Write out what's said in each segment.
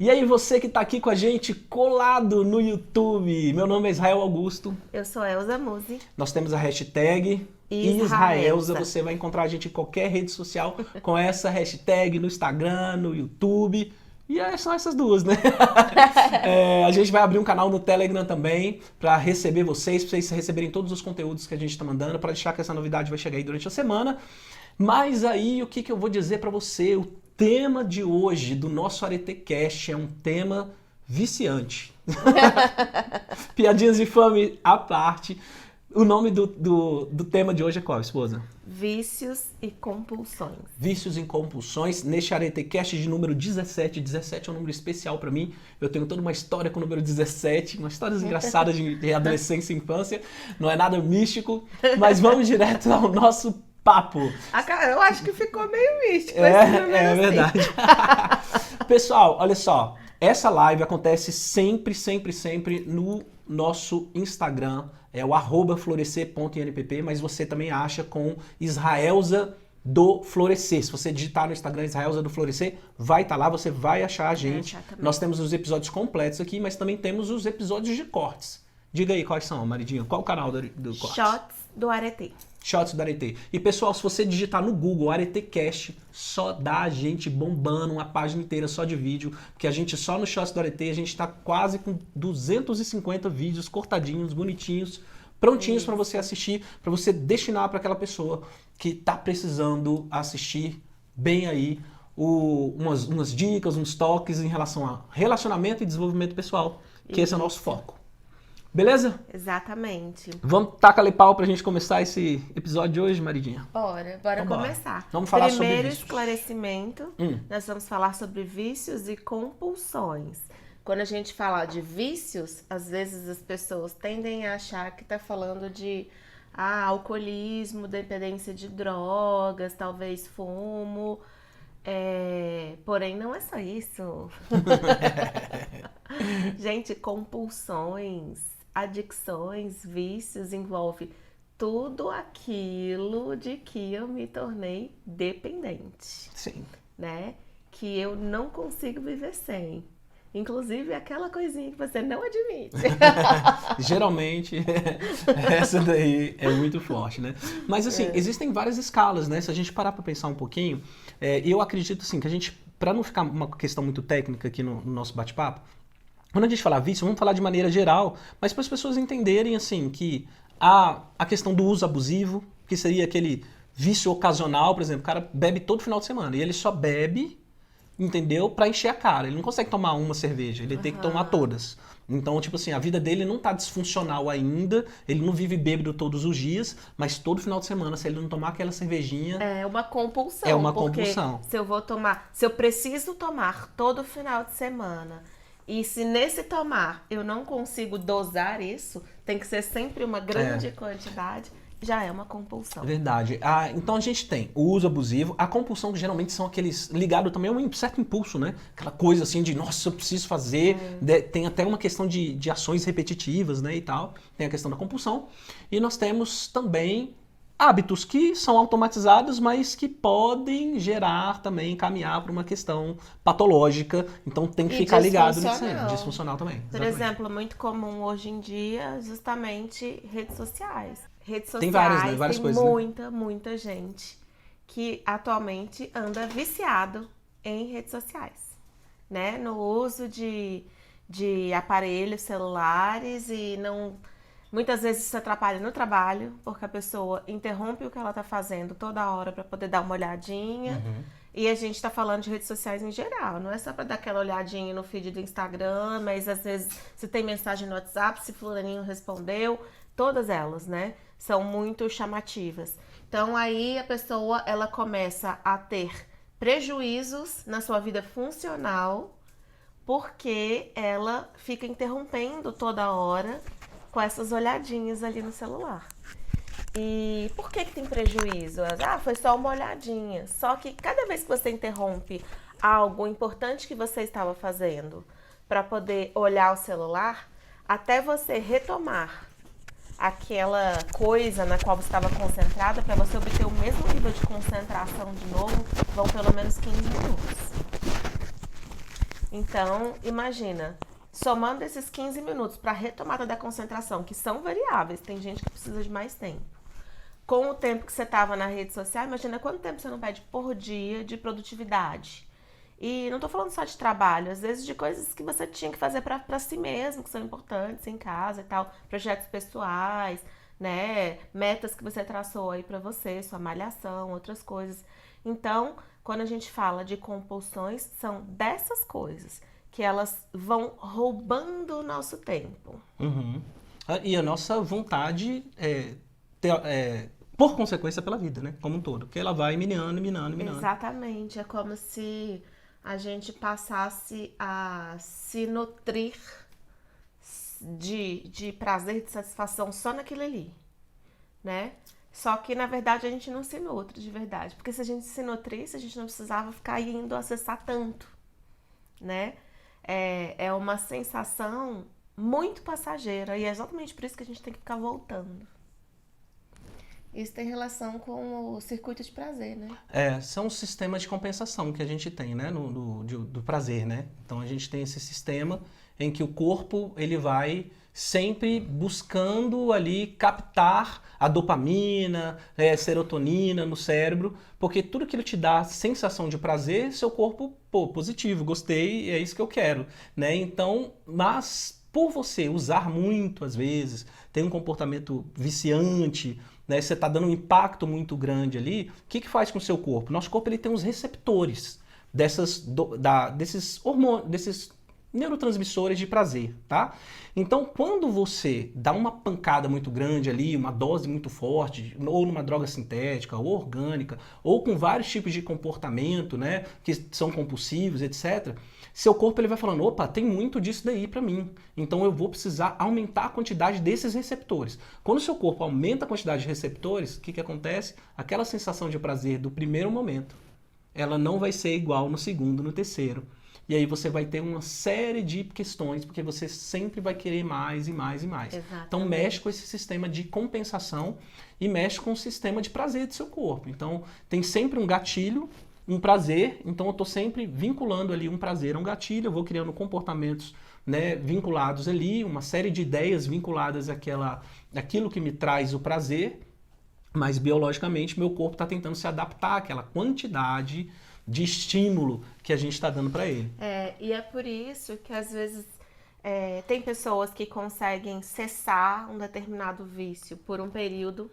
E aí, você que tá aqui com a gente, colado no YouTube. Meu nome é Israel Augusto. Eu sou Elza Musi. Nós temos a hashtag Israelza. Você vai encontrar a gente em qualquer rede social com essa hashtag, no Instagram, no YouTube. E são essas duas, né? A gente vai abrir um canal no Telegram também para receber vocês, para vocês receberem todos os conteúdos que a gente tá mandando, para deixar que essa novidade vai chegar aí durante a semana. Mas aí, o que eu vou dizer para você? O tema de hoje do nosso AreteCast é um tema viciante. Piadinhas de fome à parte. O nome do tema de hoje é qual, esposa? Vícios e compulsões. Vícios e compulsões. Neste AreteCast de número 17. 17 é um número especial para mim. Eu tenho toda uma história com o número 17, umas histórias engraçadas de adolescência e infância. Não é nada místico, mas vamos direto ao nosso papo. Eu acho que ficou meio místico. É verdade. Pessoal, olha só. Essa live acontece sempre no nosso Instagram. É o @florescer.npp, mas você também acha com Israelza do Florescer. Se você digitar no Instagram Israelza do Florescer, vai estar lá, você vai achar a gente. Nós temos os episódios completos aqui, mas também temos os episódios de cortes. Diga aí quais são, Maridinha. Qual o canal do corte? Shots do Arete. Shots do Arete. E pessoal, se você digitar no Google AreteCast, só dá a gente bombando uma página inteira só de vídeo, porque a gente só no Shots do Arete, a gente tá quase com 250 vídeos cortadinhos, bonitinhos, prontinhos para você assistir, para você destinar para aquela pessoa que tá precisando assistir bem aí umas dicas, uns toques em relação a relacionamento e desenvolvimento pessoal, que esse é o nosso foco. Beleza? Exatamente. Vamos tacar-lhe pau pra gente começar esse episódio de hoje, Maridinha? Bora começar. Vamos falar sobre Primeiro vícios. esclarecimento, nós vamos falar sobre vícios e compulsões. Quando a gente fala de vícios, às vezes as pessoas tendem a achar que tá falando de alcoolismo, dependência de drogas, talvez fumo. Porém, não é só isso. Gente, compulsões, adicções, vícios, envolve tudo aquilo de que eu me tornei dependente. Sim. Né? Que eu não consigo viver sem. Inclusive aquela coisinha que você não admite. Geralmente, essa daí é muito forte, né? Mas assim, existem várias escalas, né? Se a gente parar para pensar um pouquinho, eu acredito assim, que a gente, para não ficar uma questão muito técnica aqui no nosso bate-papo, quando a gente falar vício, vamos falar de maneira geral, mas para as pessoas entenderem assim que a questão do uso abusivo, que seria aquele vício ocasional, por exemplo, o cara bebe todo final de semana e ele só bebe, entendeu? Pra encher a cara. Ele não consegue tomar uma cerveja, ele tem que tomar todas. Então, tipo assim, a vida dele não tá disfuncional ainda, ele não vive bêbado todos os dias, mas todo final de semana, se ele não tomar aquela cervejinha... É uma compulsão. É uma compulsão. Se eu preciso tomar todo final de semana, e se nesse tomar eu não consigo dosar isso, tem que ser sempre uma grande quantidade... Já é uma compulsão. Verdade. Então a gente tem o uso abusivo, a compulsão que geralmente são aqueles ligados também a um certo impulso, né? Aquela coisa assim de, nossa, eu preciso fazer. Tem até uma questão de ações repetitivas, né, e tal. Tem a questão da compulsão. E nós temos também hábitos que são automatizados, mas que podem gerar também, caminhar para uma questão patológica. Então tem que ficar ligado nisso aí. Disfuncional também. Por exemplo, muito comum hoje em dia, justamente redes sociais. Redes sociais, tem várias, né? Várias coisas, muita gente que atualmente anda viciado em redes sociais, né? No uso de aparelhos celulares e não... Muitas vezes isso atrapalha no trabalho, porque a pessoa interrompe o que ela está fazendo toda hora para poder dar uma olhadinha. E a gente está falando de redes sociais em geral, não é só para dar aquela olhadinha no feed do Instagram, mas às vezes se tem mensagem no WhatsApp, se fulaninho respondeu, todas elas, né? São muito chamativas. Então aí a pessoa ela começa a ter prejuízos na sua vida funcional porque ela fica interrompendo toda hora com essas olhadinhas ali no celular. E por que tem prejuízo? Foi só uma olhadinha. Só que cada vez que você interrompe algo importante que você estava fazendo para poder olhar o celular, até você retomar aquela coisa na qual você estava concentrada, para você obter o mesmo nível de concentração de novo, vão pelo menos 15 minutos. Então, imagina, somando esses 15 minutos para retomada da concentração, que são variáveis, tem gente que precisa de mais tempo. Com o tempo que você estava na rede social, imagina quanto tempo você não perde por dia de produtividade. E não tô falando só de trabalho, às vezes de coisas que você tinha que fazer para si mesmo, que são importantes em casa e tal, projetos pessoais, né, metas que você traçou aí para você, sua malhação, outras coisas. Então, quando a gente fala de compulsões, são dessas coisas que elas vão roubando o nosso tempo. Uhum. E a nossa vontade por consequência pela vida, né? Como um todo. Porque ela vai minando, minando, minando. Exatamente, é como se a gente passasse a se nutrir de prazer, de satisfação só naquilo ali, né? Só que, na verdade, a gente não se nutre de verdade. Porque se a gente se nutrisse, a gente não precisava ficar indo acessar tanto, né? É uma sensação muito passageira. E é exatamente por isso que a gente tem que ficar voltando. Isso tem relação com o circuito de prazer, né? São os sistemas de compensação que a gente tem, né? Do prazer, né? Então a gente tem esse sistema em que o corpo ele vai sempre buscando ali captar a dopamina, serotonina no cérebro, porque tudo que ele te dá sensação de prazer, seu corpo, positivo, gostei, é isso que eu quero, né? Então, mas por você usar muito às vezes, tem um comportamento viciante, né, você está dando um impacto muito grande ali, o que faz com o seu corpo? Nosso corpo ele tem uns receptores desses hormônios, desses neurotransmissores de prazer, tá? Então, quando você dá uma pancada muito grande ali, uma dose muito forte, ou numa droga sintética, ou orgânica, ou com vários tipos de comportamento, né, que são compulsivos, etc., seu corpo ele vai falando, opa, tem muito disso daí para mim, então eu vou precisar aumentar a quantidade desses receptores. Quando o seu corpo aumenta a quantidade de receptores, o que acontece? Aquela sensação de prazer do primeiro momento, ela não vai ser igual no segundo, no terceiro. E aí você vai ter uma série de questões, porque você sempre vai querer mais e mais e mais. Exatamente. Então mexe com esse sistema de compensação e mexe com o sistema de prazer do seu corpo. Então tem sempre um gatilho, um prazer, então eu estou sempre vinculando ali um prazer a um gatilho, eu vou criando comportamentos, né, vinculados ali, uma série de ideias vinculadas àquilo que me traz o prazer, mas biologicamente meu corpo está tentando se adaptar àquela quantidade de estímulo que a gente está dando para ele. E é por isso que às vezes tem pessoas que conseguem cessar um determinado vício por um período,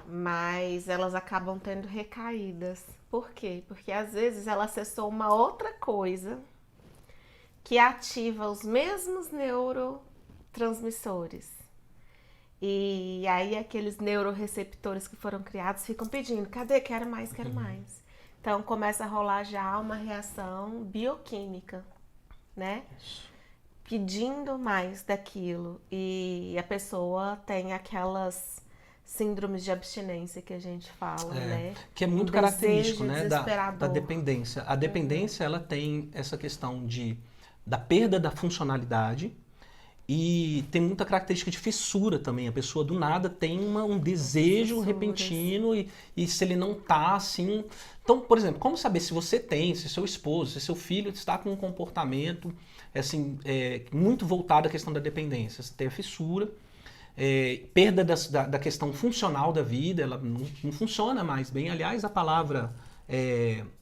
mas elas acabam tendo recaídas. Por quê? Porque às vezes ela acessou uma outra coisa que ativa os mesmos neurotransmissores. E aí aqueles neuroreceptores que foram criados ficam pedindo, cadê? Quero mais, quero mais. Então começa a rolar já uma reação bioquímica, né? Pedindo mais daquilo. E a pessoa tem aquelas síndromes de abstinência que a gente fala, né? Que é muito característico, né, da desesperador. dependência. A dependência, ela tem essa questão da perda da funcionalidade e tem muita característica de fissura também. A pessoa do nada tem um desejo Fissuras. repentino e se ele não tá assim... Então, por exemplo, como saber se você tem, se seu esposo, se seu filho está com um comportamento assim, muito voltado à questão da dependência? Você tem a fissura, perda da questão funcional da vida, ela não funciona mais bem. Aliás, a palavra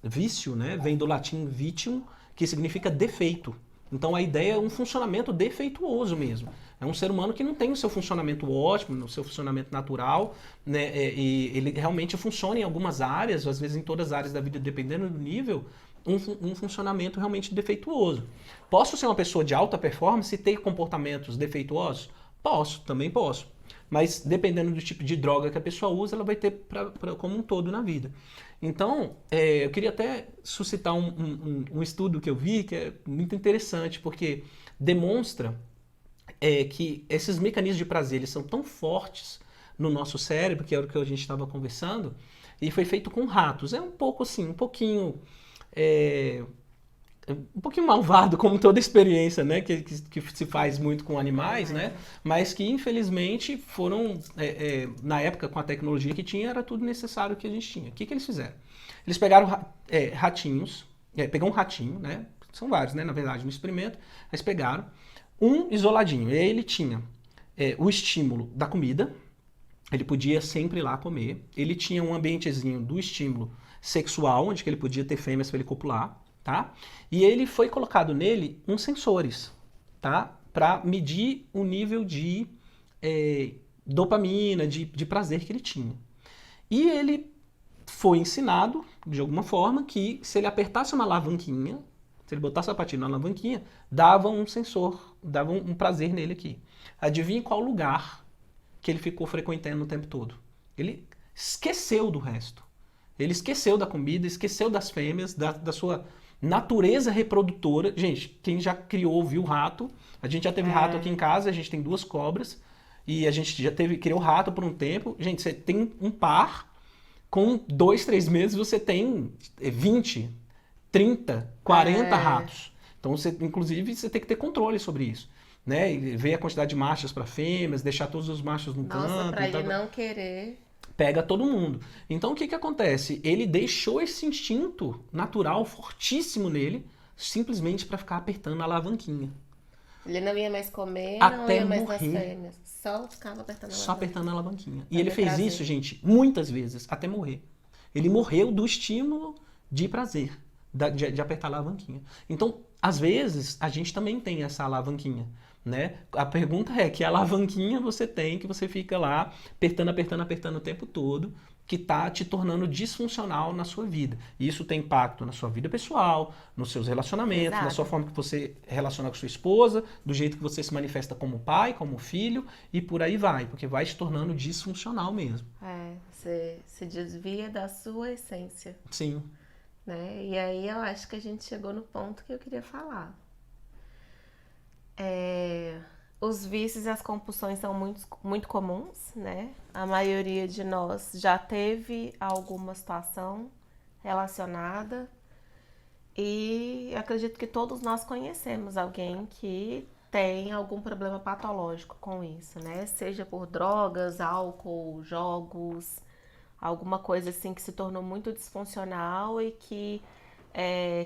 vício, né, vem do latim vitium, que significa defeito. Então a ideia é um funcionamento defeituoso mesmo. É um ser humano que não tem o seu funcionamento ótimo, o seu funcionamento natural, né, e ele realmente funciona em algumas áreas, às vezes em todas as áreas da vida, dependendo do nível, um funcionamento realmente defeituoso. Posso ser uma pessoa de alta performance e ter comportamentos defeituosos? Posso, também posso. Mas dependendo do tipo de droga que a pessoa usa, ela vai ter como um todo na vida. Então, eu queria até suscitar um estudo que eu vi, que é muito interessante, porque demonstra que esses mecanismos de prazer eles são tão fortes no nosso cérebro, que era o que a gente estava conversando, e foi feito com ratos. É um pouco assim, um pouquinho malvado, como toda experiência, né, que se faz muito com animais, né, mas que infelizmente foram, na época com a tecnologia que tinha, era tudo necessário que a gente tinha. O que eles fizeram? Eles pegaram ratinhos pegou um ratinho, né? São vários, né? Na verdade, no experimento, eles pegaram um isoladinho. E aí ele tinha o estímulo da comida, ele podia sempre ir lá comer. Ele tinha um ambientezinho do estímulo sexual, onde que ele podia ter fêmeas para ele copular, tá? E ele foi colocado nele uns sensores, tá? Para medir o nível de dopamina, de prazer que ele tinha. E ele foi ensinado, de alguma forma, que se ele apertasse uma alavanquinha, se ele botasse a patinha na alavanquinha, dava um sensor, dava um prazer nele aqui. Adivinhe qual lugar que ele ficou frequentando o tempo todo? Ele esqueceu do resto. Ele esqueceu da comida, esqueceu das fêmeas, da sua natureza reprodutora. Gente, quem já criou, viu rato, a gente já teve rato aqui em casa, a gente tem 2 cobras, e a gente já criou rato por um tempo. Gente, você tem um par, com 2, 3 meses você tem 20, 30, 40 ratos. Então, inclusive, você tem que ter controle sobre isso. Né? E ver a quantidade de machos para fêmeas, deixar todos os machos no canto. Nossa, pra ele não querer. Pega todo mundo. Então, o que acontece? Ele deixou esse instinto natural fortíssimo nele, simplesmente para ficar apertando a alavanquinha. Ele não ia mais comer, Até não ia mais nas morrer. fêmeas. Só ficava apertando a Só alavanca. apertando a alavanquinha. E Pra ele ter fez prazer. isso, gente, muitas vezes, até morrer. Ele morreu do estímulo de prazer, de apertar a alavanquinha. Então, às vezes, a gente também tem essa alavanquinha, né? A pergunta é que alavanquinha você tem, que você fica lá apertando, apertando, apertando o tempo todo, que tá te tornando disfuncional na sua vida. E isso tem impacto na sua vida pessoal, nos seus relacionamentos, na Exato. sua forma que você relaciona com sua esposa, do jeito que você se manifesta como pai, como filho, e por aí vai, porque vai te tornando disfuncional mesmo. Você se desvia da sua essência, Sim. né? E aí eu acho que a gente chegou no ponto que eu queria falar. Os vícios e as compulsões são muito comuns, né? A maioria de nós já teve alguma situação relacionada e eu acredito que todos nós conhecemos alguém que tem algum problema patológico com isso, né? Seja por drogas, álcool, jogos, alguma coisa assim que se tornou muito disfuncional e que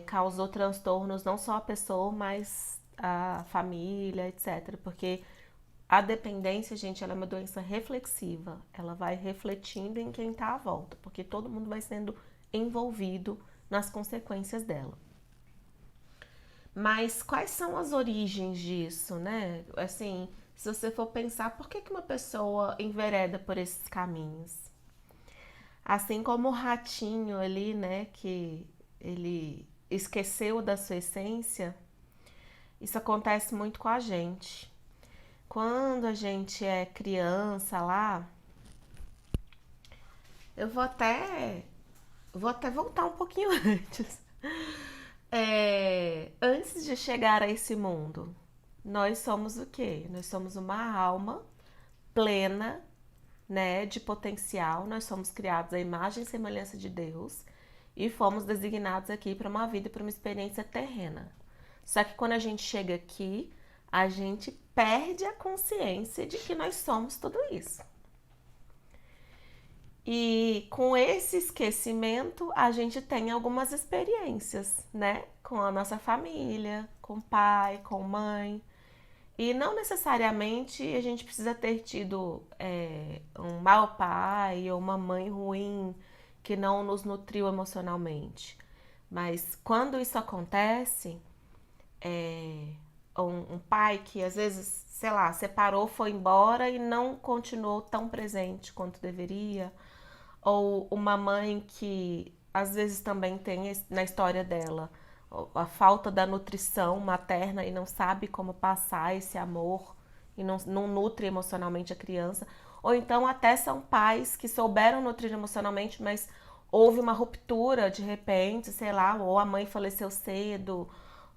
causou transtornos não só à pessoa, mas à família, etc. Porque a dependência, gente, ela é uma doença reflexiva. Ela vai refletindo em quem está à volta, porque todo mundo vai sendo envolvido nas consequências dela. Mas quais são as origens disso, né? Assim, se você for pensar, por que uma pessoa envereda por esses caminhos? Assim como o ratinho ali, né, que ele esqueceu da sua essência, isso acontece muito com a gente. Quando a gente é criança lá, eu vou até voltar um pouquinho antes. Antes de chegar a esse mundo, nós somos o quê? Nós somos uma alma plena, né, de potencial. Nós somos criados à imagem e semelhança de Deus e fomos designados aqui para uma vida, para uma experiência terrena. Só que quando a gente chega aqui, a gente perde a consciência de que nós somos tudo isso. E com esse esquecimento, a gente tem algumas experiências, né? Com a nossa família, com pai, com mãe. E não necessariamente a gente precisa ter tido um mau pai ou uma mãe ruim que não nos nutriu emocionalmente. Mas quando isso acontece, um pai que às vezes, sei lá, separou, foi embora e não continuou tão presente quanto deveria, ou uma mãe que às vezes também tem na história dela a falta da nutrição materna e não sabe como passar esse amor e não nutre emocionalmente a criança, ou então até são pais que souberam nutrir emocionalmente, mas houve uma ruptura de repente, sei lá, ou a mãe faleceu cedo,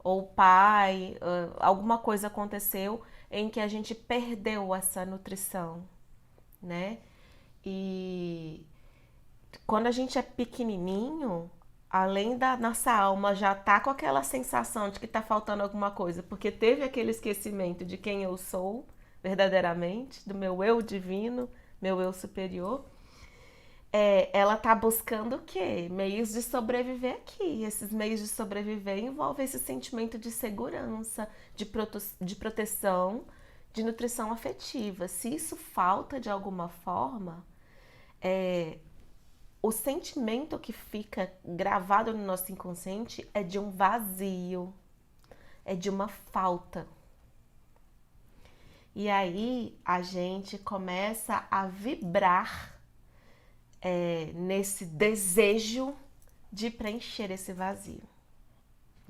ou o pai, alguma coisa aconteceu em que a gente perdeu essa nutrição, né? E quando a gente é pequenininho, além da nossa alma já tá com aquela sensação de que tá faltando alguma coisa, porque teve aquele esquecimento de quem eu sou verdadeiramente, do meu eu divino, meu eu superior, ela tá buscando o quê? Meios de sobreviver aqui. Esses meios de sobreviver envolvem esse sentimento de segurança, de proteção, de nutrição afetiva. Se isso falta de alguma forma, o sentimento que fica gravado no nosso inconsciente é de um vazio, é de uma falta. E aí a gente começa a vibrar nesse desejo de preencher esse vazio.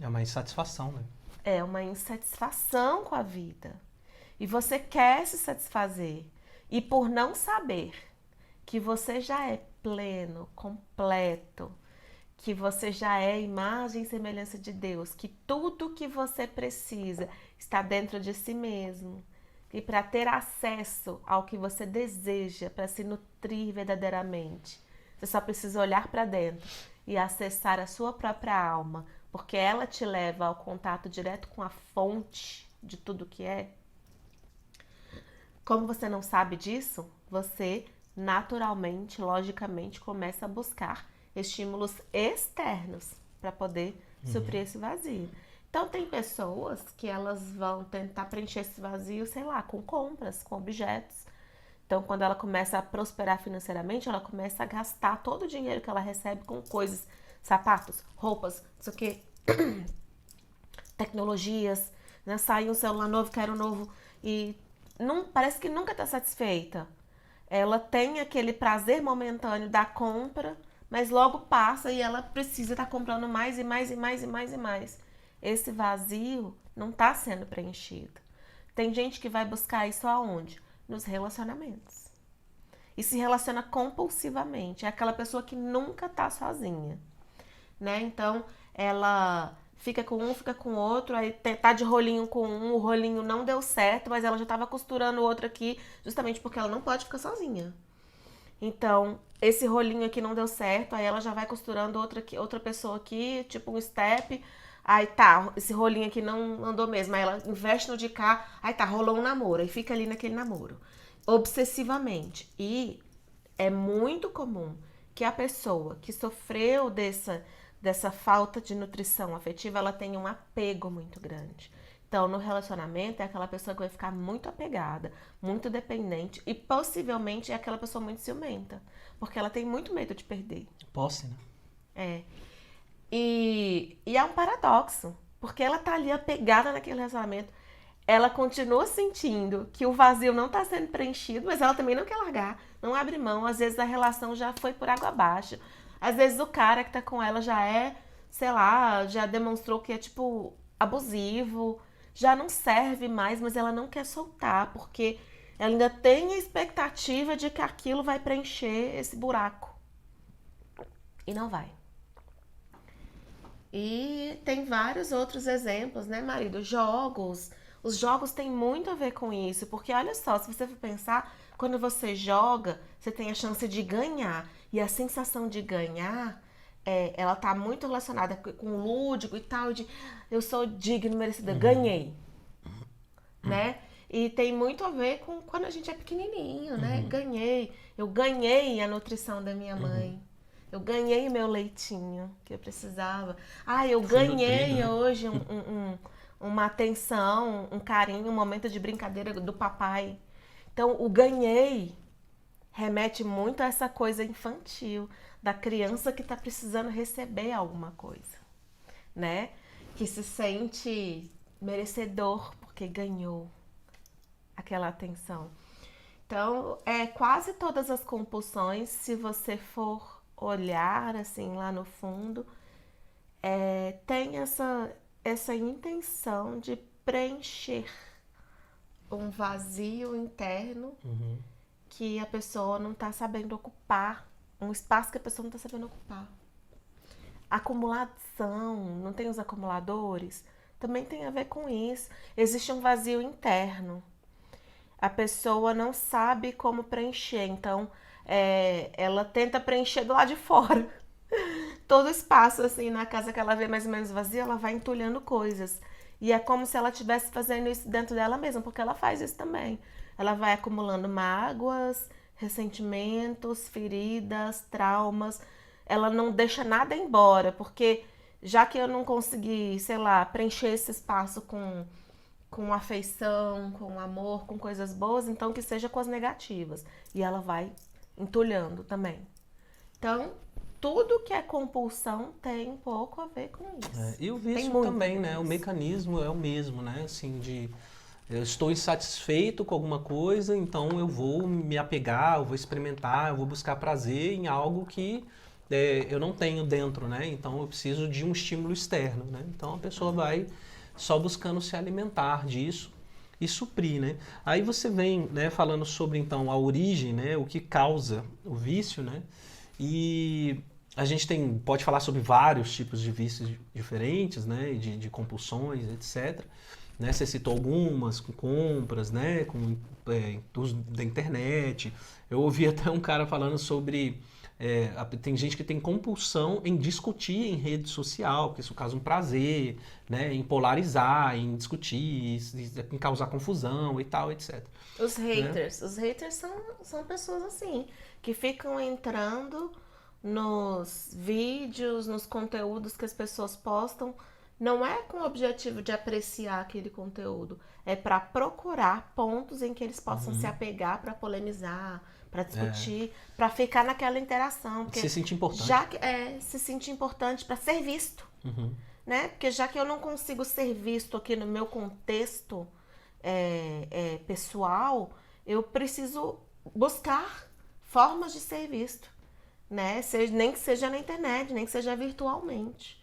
É uma insatisfação, né? É uma insatisfação com a vida. E você quer se satisfazer. E por não saber que você já é pleno, completo, que você já é imagem e semelhança de Deus, que tudo que você precisa está dentro de si mesmo. E para ter acesso ao que você deseja, para se nutrir verdadeiramente, você só precisa olhar para dentro e acessar a sua própria alma, porque ela te leva ao contato direto com a fonte de tudo que é. Como você não sabe disso, você naturalmente, logicamente, começa a buscar estímulos externos para poder suprir esse vazio. Então, tem pessoas que elas vão tentar preencher esse vazio, sei lá, com compras, com objetos. Então, quando ela começa a prosperar financeiramente, ela começa a gastar todo o dinheiro que ela recebe com coisas, sapatos, roupas, não sei o quê, tecnologias, né? Sai um celular novo, quero um novo, e não, parece que nunca está satisfeita. Ela tem aquele prazer momentâneo da compra, mas logo passa e ela precisa estar comprando mais e mais e mais e mais e mais. Esse vazio não está sendo preenchido. Tem gente que vai buscar isso aonde? Nos relacionamentos. E se relaciona compulsivamente. É aquela pessoa que nunca está sozinha, né? Então, ela fica com um, fica com o outro, aí tá de rolinho com um, o rolinho não deu certo, mas ela já estava costurando o outro aqui, justamente porque ela não pode ficar sozinha. Então, esse rolinho aqui não deu certo, aí ela já vai costurando outra pessoa aqui, tipo um step. Aí tá, esse rolinho aqui não andou mesmo. Aí ela investe no de cá, aí tá, rolou um namoro. Aí fica ali naquele namoro. Obsessivamente. E é muito comum que a pessoa que sofreu dessa falta de nutrição afetiva, ela tenha um apego muito grande. Então, no relacionamento, é aquela pessoa que vai ficar muito apegada, muito dependente e possivelmente é aquela pessoa muito ciumenta. Porque ela tem muito medo de perder. Posse, né? É. E é um paradoxo, porque ela tá ali apegada naquele relacionamento, ela continua sentindo que o vazio não tá sendo preenchido, mas ela também não quer largar, não abre mão, às vezes a relação já foi por água abaixo, às vezes o cara que tá com ela já é, sei lá, já demonstrou que é tipo abusivo, já não serve mais, mas ela não quer soltar, porque ela ainda tem a expectativa de que aquilo vai preencher esse buraco. E não vai. E tem vários outros exemplos, né, marido? Jogos. Os jogos têm muito a ver com isso, porque olha só, se você for pensar, quando você joga, você tem a chance de ganhar. E a sensação de ganhar, ela tá muito relacionada com o lúdico e tal, de eu sou digno, merecida, ganhei, né? E tem muito a ver com quando a gente é pequenininho, né? Eu ganhei a nutrição da minha mãe. Eu ganhei meu leitinho que eu precisava. Eu ganhei nutrido, né? hoje uma atenção, um carinho, um momento de brincadeira do papai. Então, o ganhei remete muito a essa coisa infantil da criança que está precisando receber alguma coisa, né? Que se sente merecedor porque ganhou aquela atenção. Então, quase todas as compulsões, se você for olhar assim lá no fundo, tem essa intenção de preencher um vazio interno que a pessoa não está sabendo ocupar, um espaço que a pessoa não está sabendo ocupar. Acumulação, não tem os acumuladores? Também tem a ver com isso. Existe um vazio interno. A pessoa não sabe como preencher, então ela tenta preencher do lado de fora. Todo espaço assim na casa que ela vê mais ou menos vazio, ela vai entulhando coisas. E é como se ela estivesse fazendo isso dentro dela mesma, porque ela faz isso também. Ela vai acumulando mágoas, ressentimentos, feridas, traumas. Ela não deixa nada embora, porque já que eu não consegui, sei lá, preencher esse espaço com afeição, com amor, com coisas boas, então que seja com as negativas. E ela vai entulhando também. Então, tudo que é compulsão tem um pouco a ver com isso. E o Tem vício muito também, a ver né? com O isso. mecanismo é o mesmo, né? Assim, eu estou insatisfeito com alguma coisa, então eu vou me apegar, eu vou experimentar, eu vou buscar prazer em algo que eu não tenho dentro, né? Então eu preciso de um estímulo externo, né? Então a pessoa vai só buscando se alimentar disso e suprir, né? Aí você vem, né, falando sobre então a origem, né? O que causa o vício, né? E a gente pode falar sobre vários tipos de vícios diferentes, né? De compulsões, etc. Né? Você citou algumas, com compras, né? Com uso da internet. Eu ouvi até um cara falando sobre... tem gente que tem compulsão em discutir em rede social, porque isso causa um prazer, né? Em polarizar, em discutir, em causar confusão e tal, etc. Os Né? haters. Os haters são pessoas assim, que ficam entrando nos vídeos, nos conteúdos que as pessoas postam. Não é com o objetivo de apreciar aquele conteúdo, é para procurar pontos em que eles possam se apegar para polemizar, para discutir, para ficar naquela interação, porque Se sentir importante. já que se sentir importante para ser visto, né? Porque já que eu não consigo ser visto aqui no meu contexto pessoal, eu preciso buscar formas de ser visto, né? Nem que seja na internet, nem que seja virtualmente.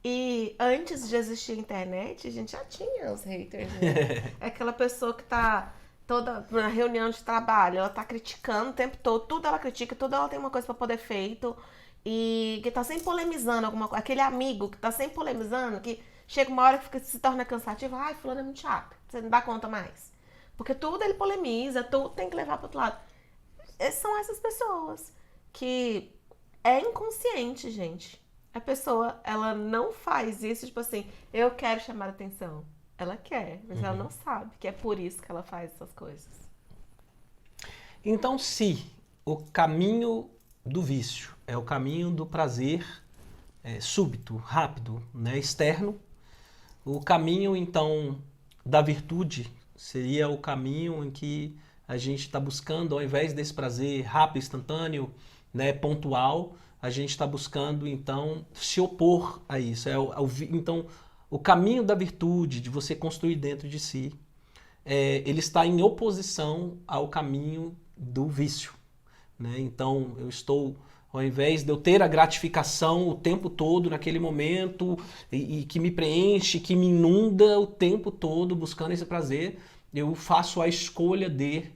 E antes de existir a internet, a gente já tinha os haters, né? É aquela pessoa que tá toda na reunião de trabalho, ela tá criticando o tempo todo, tudo ela critica, tudo ela tem uma coisa pra poder feito e que tá sempre polemizando alguma coisa. Aquele amigo que tá sempre polemizando, que chega uma hora que se torna cansativo, ai, fulano é muito chato, você não dá conta mais. Porque tudo ele polemiza, tudo tem que levar pro outro lado. São essas pessoas que é inconsciente, gente. A pessoa, ela não faz isso, tipo assim, eu quero chamar atenção. Ela quer, mas ela não sabe que é por isso que ela faz essas coisas. Então, se o caminho do vício é o caminho do prazer súbito, rápido, né, externo, o caminho, então, da virtude seria o caminho em que a gente está buscando, ao invés desse prazer rápido, instantâneo, né, pontual, a gente está buscando, então, se opor a isso. Então, o caminho da virtude, de você construir dentro de si, ele está em oposição ao caminho do vício. Né? Então, ao invés de eu ter a gratificação o tempo todo naquele momento e que me preenche, que me inunda o tempo todo buscando esse prazer, eu faço a escolha de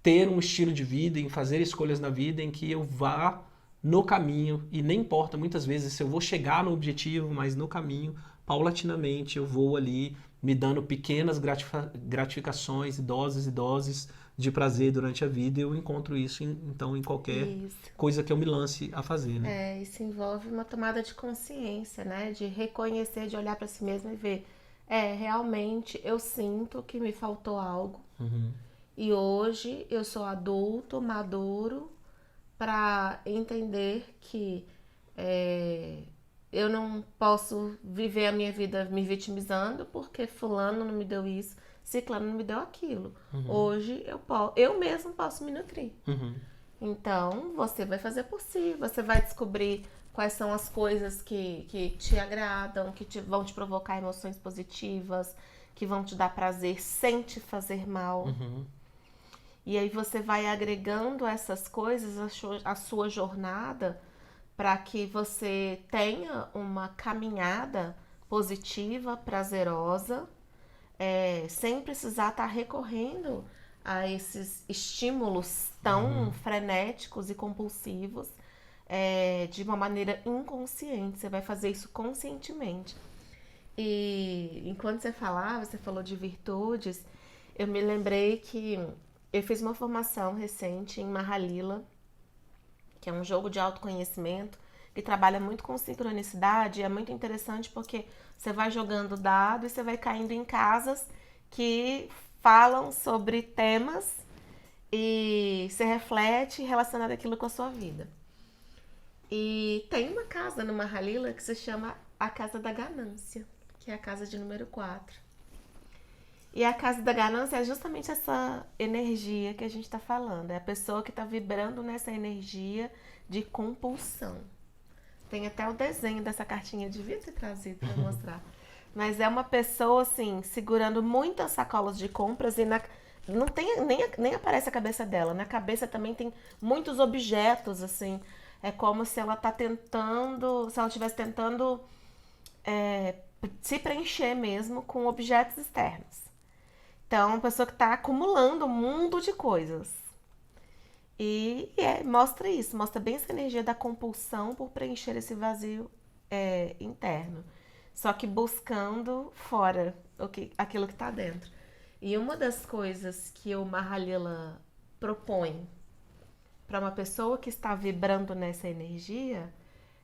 ter um estilo de vida, em fazer escolhas na vida em que eu vá no caminho, e nem importa muitas vezes se eu vou chegar no objetivo, mas no caminho, paulatinamente, eu vou ali me dando pequenas gratificações, e doses de prazer durante a vida, e eu encontro isso então em qualquer Isso. coisa que eu me lance a fazer, né? Isso envolve uma tomada de consciência, né? De reconhecer, de olhar para si mesmo e ver, realmente eu sinto que me faltou algo. E hoje eu sou adulto, maduro, para entender que eu não posso viver a minha vida me vitimizando porque fulano não me deu isso, ciclano não me deu aquilo. Hoje eu mesmo posso me nutrir. Então, você vai fazer por si, você vai descobrir quais são as coisas que te agradam, que vão te provocar emoções positivas, que vão te dar prazer sem te fazer mal. E aí você vai agregando essas coisas à sua jornada para que você tenha uma caminhada positiva, prazerosa, sem precisar estar recorrendo a esses estímulos tão frenéticos e compulsivos de uma maneira inconsciente. Você vai fazer isso conscientemente. E enquanto você falava, você falou de virtudes, eu me lembrei que eu fiz uma formação recente em Mahalila, que é um jogo de autoconhecimento que trabalha muito com sincronicidade. E é muito interessante porque você vai jogando dado e você vai caindo em casas que falam sobre temas e se reflete relacionado àquilo com a sua vida. E tem uma casa no Mahalila que se chama a Casa da Ganância, que é a casa de número 4. E a casa da ganância é justamente essa energia que a gente está falando. É a pessoa que está vibrando nessa energia de compulsão. Tem até o desenho dessa cartinha, eu devia ter trazido para mostrar. Mas é uma pessoa, assim, segurando muitas sacolas de compras e não tem, nem aparece a cabeça dela. Na cabeça também tem muitos objetos, assim. É como se ela tá tentando, se ela estivesse tentando se preencher mesmo com objetos externos. Então, uma pessoa que está acumulando um mundo de coisas. E mostra isso, mostra bem essa energia da compulsão por preencher esse vazio interno. Só que buscando fora aquilo que está dentro. E uma das coisas que o Mahalila propõe para uma pessoa que está vibrando nessa energia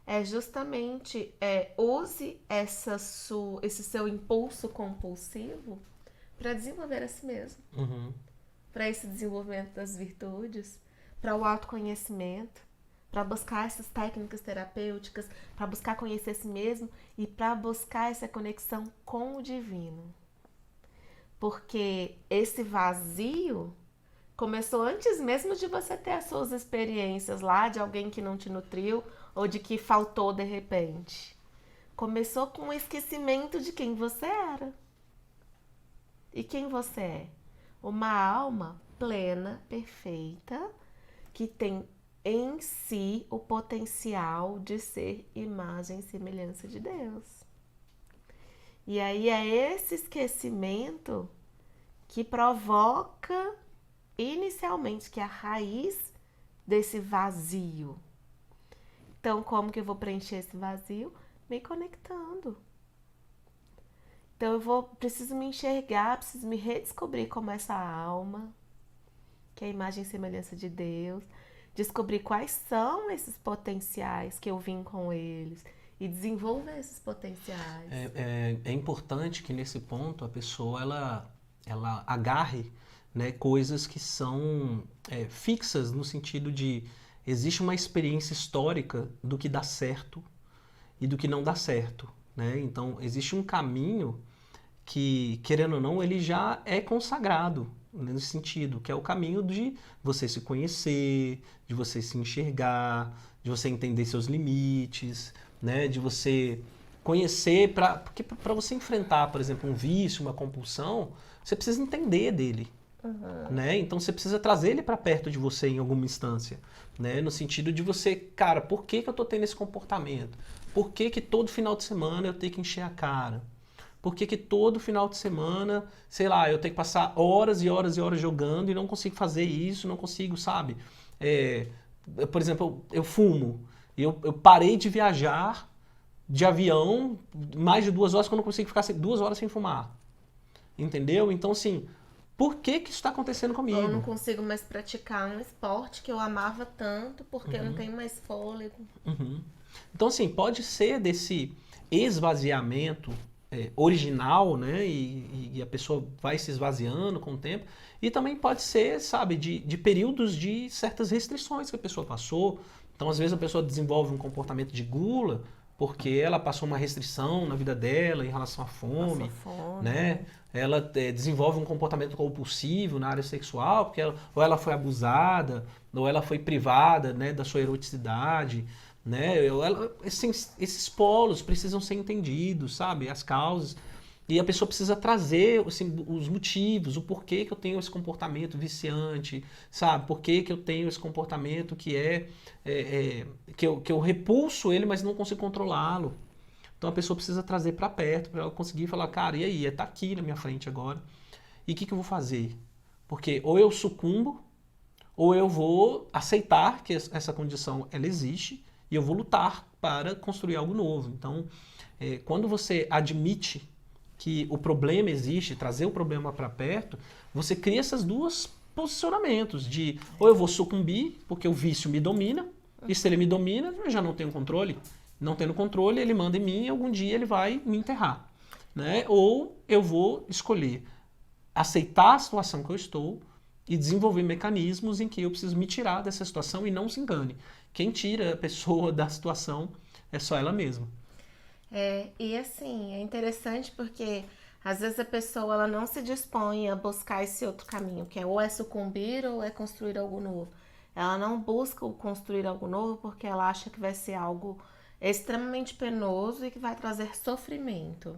é justamente use esse seu impulso compulsivo para desenvolver a si mesmo, para esse desenvolvimento das virtudes, para o autoconhecimento, para buscar essas técnicas terapêuticas, para buscar conhecer a si mesmo e para buscar essa conexão com o divino. Porque esse vazio começou antes mesmo de você ter as suas experiências lá, de alguém que não te nutriu ou de que faltou de repente. Começou com o esquecimento de quem você era. E quem você é? Uma alma plena, perfeita, que tem em si o potencial de ser imagem e semelhança de Deus. E aí é esse esquecimento que provoca inicialmente, que é a raiz desse vazio. Então, como que eu vou preencher esse vazio? Me conectando. Então preciso me enxergar, preciso me redescobrir como essa alma, que é a imagem e semelhança de Deus, descobrir quais são esses potenciais que eu vim com eles e desenvolver esses potenciais. É importante que nesse ponto a pessoa ela agarre, né, coisas que são fixas no sentido de existe uma experiência histórica do que dá certo e do que não dá certo, né? Então existe um caminho que, querendo ou não, ele já é consagrado nesse sentido, que é o caminho de você se conhecer, de você se enxergar, de você entender seus limites, né? De você conhecer, porque para você enfrentar, por exemplo, um vício, uma compulsão, você precisa entender dele. Né? Então você precisa trazer ele para perto de você em alguma instância, né? No sentido de você, cara, por que eu tô tendo esse comportamento? Por que todo final de semana eu tenho que encher a cara? Por que todo final de semana, sei lá, eu tenho que passar horas e horas e horas jogando e não consigo fazer isso, não consigo, sabe? Por exemplo, eu fumo, eu parei de viajar de avião mais de 2 horas quando eu não consigo ficar 2 horas sem fumar, entendeu? Então, assim, por que isso está acontecendo comigo? Eu não consigo mais praticar um esporte que eu amava tanto porque eu não tenho mais fôlego. Então, assim, pode ser desse esvaziamento original, né? E a pessoa vai se esvaziando com o tempo. E também pode ser, sabe, de períodos de certas restrições que a pessoa passou. Então, às vezes, a pessoa desenvolve um comportamento de gula porque ela passou uma restrição na vida dela em relação à fome, né? Ela desenvolve um comportamento compulsivo na área sexual, porque ou ela foi abusada, ou ela foi privada, né, da sua eroticidade, né? Esses polos precisam ser entendidos, sabe? As causas. E a pessoa precisa trazer assim, os motivos, o porquê que eu tenho esse comportamento viciante, sabe? Por que eu tenho esse comportamento que que eu repulso ele, mas não consigo controlá-lo. Então a pessoa precisa trazer para perto, para ela conseguir falar, cara, e aí? Tá aqui na minha frente agora. E o que eu vou fazer? Porque ou eu sucumbo, ou eu vou aceitar que essa condição ela existe e eu vou lutar para construir algo novo. Então, quando você admite que o problema existe, trazer o problema para perto, você cria esses dois posicionamentos de ou eu vou sucumbir, porque o vício me domina, e se ele me domina, eu já não tenho controle. Não tendo controle, ele manda em mim e algum dia ele vai me enterrar, né? Ou eu vou escolher aceitar a situação que eu estou, e desenvolver mecanismos em que eu preciso me tirar dessa situação e não se engane. Quem tira a pessoa da situação é só ela mesma. E assim, é interessante porque às vezes a pessoa ela não se dispõe a buscar esse outro caminho, que é ou é sucumbir ou é construir algo novo. Ela não busca o construir algo novo porque ela acha que vai ser algo extremamente penoso e que vai trazer sofrimento.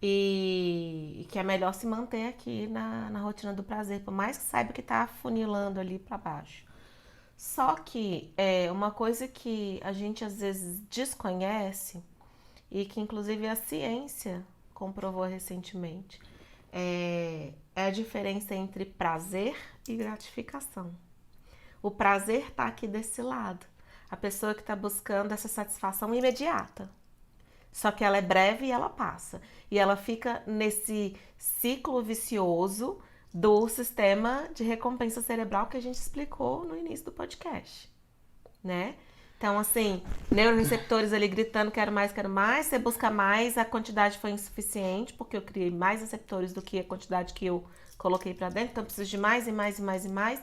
E que é melhor se manter aqui na rotina do prazer, por mais que saiba que tá afunilando ali para baixo. Só que uma coisa que a gente às vezes desconhece e que inclusive a ciência comprovou recentemente é a diferença entre prazer e gratificação. O prazer tá aqui desse lado. A pessoa que está buscando essa satisfação imediata. Só que ela é breve e ela passa. E ela fica nesse ciclo vicioso do sistema de recompensa cerebral que a gente explicou no início do podcast, né? Então, assim, neuroreceptores ali gritando quero mais, você busca mais, a quantidade foi insuficiente, porque eu criei mais receptores do que a quantidade que eu coloquei para dentro, então eu preciso de mais e mais e mais e mais,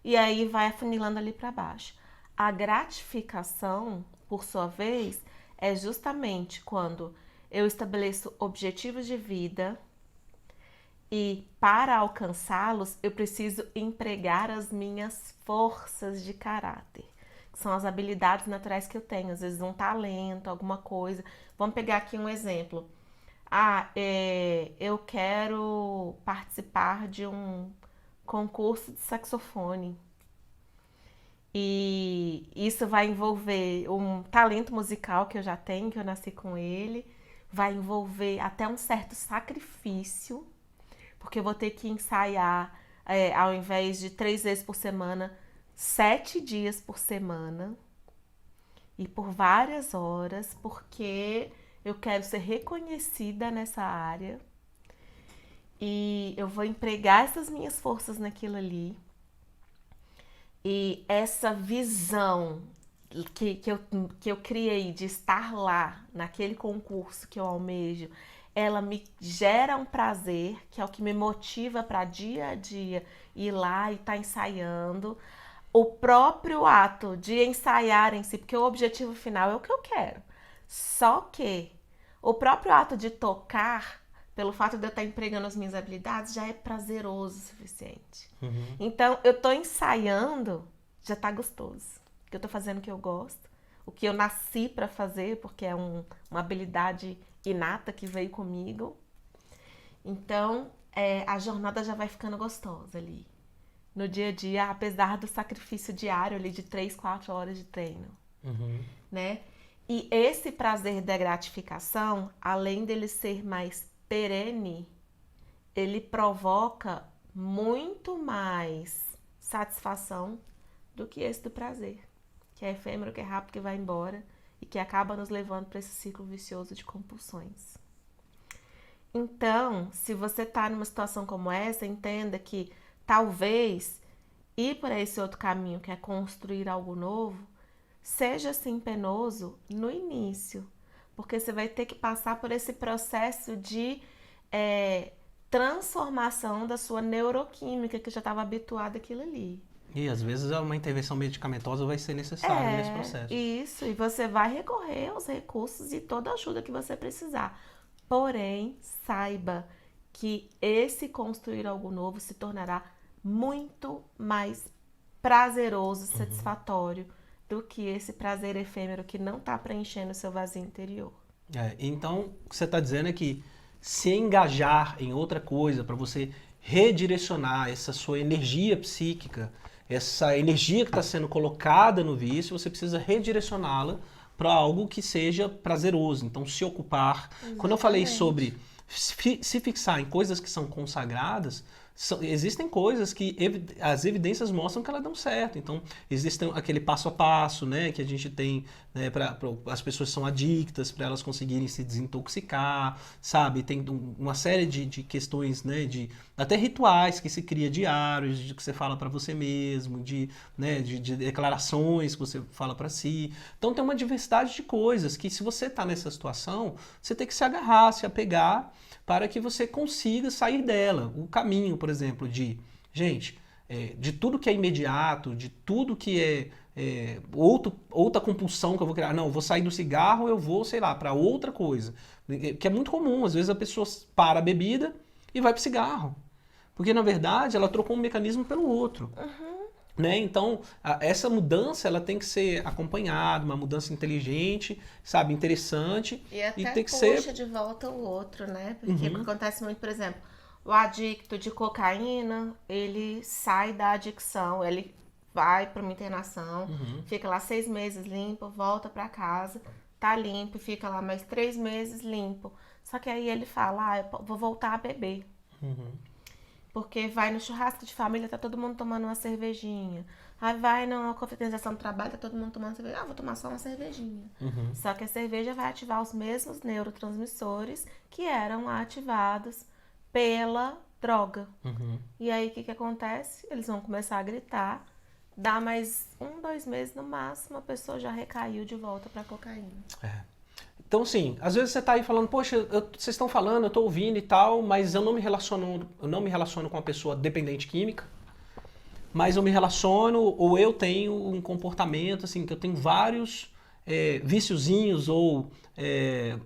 e aí vai afunilando ali para baixo. A gratificação, por sua vez, é justamente quando eu estabeleço objetivos de vida e para alcançá-los eu preciso empregar as minhas forças de caráter, que são as habilidades naturais que eu tenho, às vezes um talento, alguma coisa. Vamos pegar aqui um exemplo. Eu quero participar de um concurso de saxofone. E isso vai envolver um talento musical que eu já tenho, que eu nasci com ele. Vai envolver até um certo sacrifício, porque eu vou ter que ensaiar, ao invés de 3 vezes por semana, 7 dias por semana. E por várias horas, porque eu quero ser reconhecida nessa área. E eu vou empregar essas minhas forças naquilo ali. E essa visão que eu criei de estar lá, naquele concurso que eu almejo, ela me gera um prazer, que é o que me motiva para dia a dia ir lá e estar ensaiando. O próprio ato de ensaiar em si, porque o objetivo final é o que eu quero. Só que o próprio ato de tocar, pelo fato de eu estar empregando as minhas habilidades, já é prazeroso o suficiente. Então, eu tô ensaiando, já tá gostoso. Porque eu tô fazendo o que eu gosto, o que eu nasci para fazer, porque é uma habilidade inata que veio comigo. Então, a jornada já vai ficando gostosa ali. No dia a dia, apesar do sacrifício diário ali de 3, 4 horas de treino. Né? E esse prazer da gratificação, além dele ser mais perene, ele provoca muito mais satisfação do que esse do prazer, que é efêmero, que é rápido, que vai embora e que acaba nos levando para esse ciclo vicioso de compulsões. Então, se você está numa situação como essa, entenda que talvez ir por esse outro caminho, que é construir algo novo, seja assim penoso no início, porque você vai ter que passar por esse processo de transformação da sua neuroquímica, que já estava habituada àquilo ali. E às vezes uma intervenção medicamentosa vai ser necessária nesse processo. Isso, e você vai recorrer aos recursos e toda a ajuda que você precisar. Porém, saiba que esse construir algo novo se tornará muito mais prazeroso e satisfatório do que esse prazer efêmero que não está preenchendo o seu vazio interior. Então, o que você está dizendo é que se engajar em outra coisa para você redirecionar essa sua energia psíquica, essa energia que está sendo colocada no vício, você precisa redirecioná-la para algo que seja prazeroso. Então, se ocupar. Exatamente. Quando eu falei sobre se fixar em coisas que são consagradas, existem coisas que as evidências mostram que elas dão certo. Então, existe aquele passo a passo, né, que a gente tem, né, para as pessoas que são adictas, para elas conseguirem se desintoxicar, sabe? Tem uma série de questões, né, até rituais que se cria diários, de que você fala para você mesmo, né, de declarações que você fala para si. Então, tem uma diversidade de coisas que, se você está nessa situação, você tem que se agarrar, se apegar, para que você consiga sair dela. O caminho, por exemplo, gente, de tudo que é imediato, de tudo que outra compulsão que eu vou criar. Não, eu vou sair do cigarro, eu vou, sei lá, para outra coisa. Que é muito comum, às vezes a pessoa para a bebida e vai para o cigarro. Porque, na verdade, ela trocou um mecanismo pelo outro. Né? Então, essa mudança ela tem que ser acompanhada, uma mudança inteligente, sabe, interessante. E até tem que puxa ser... de volta o outro, né? Porque acontece muito, por exemplo, o adicto de cocaína, ele sai da adicção, ele vai para uma internação, fica lá 6 meses limpo, volta para casa, tá limpo, fica lá mais 3 meses limpo. Só que aí ele fala, eu vou voltar a beber. Porque vai no churrasco de família, tá todo mundo tomando uma cervejinha. Aí vai na confraternização do trabalho, tá todo mundo tomando cerveja. Vou tomar só uma cervejinha. Só que a cerveja vai ativar os mesmos neurotransmissores que eram ativados pela droga. E aí, o que acontece? Eles vão começar a gritar. Dá mais 1, 2 meses no máximo, a pessoa já recaiu de volta pra cocaína. Então, assim, às vezes você tá aí falando, poxa, vocês estão falando, eu tô ouvindo e tal, mas eu não me relaciono com uma pessoa dependente química, mas eu me relaciono, ou eu tenho um comportamento, assim, que eu tenho vários viciozinhos, ou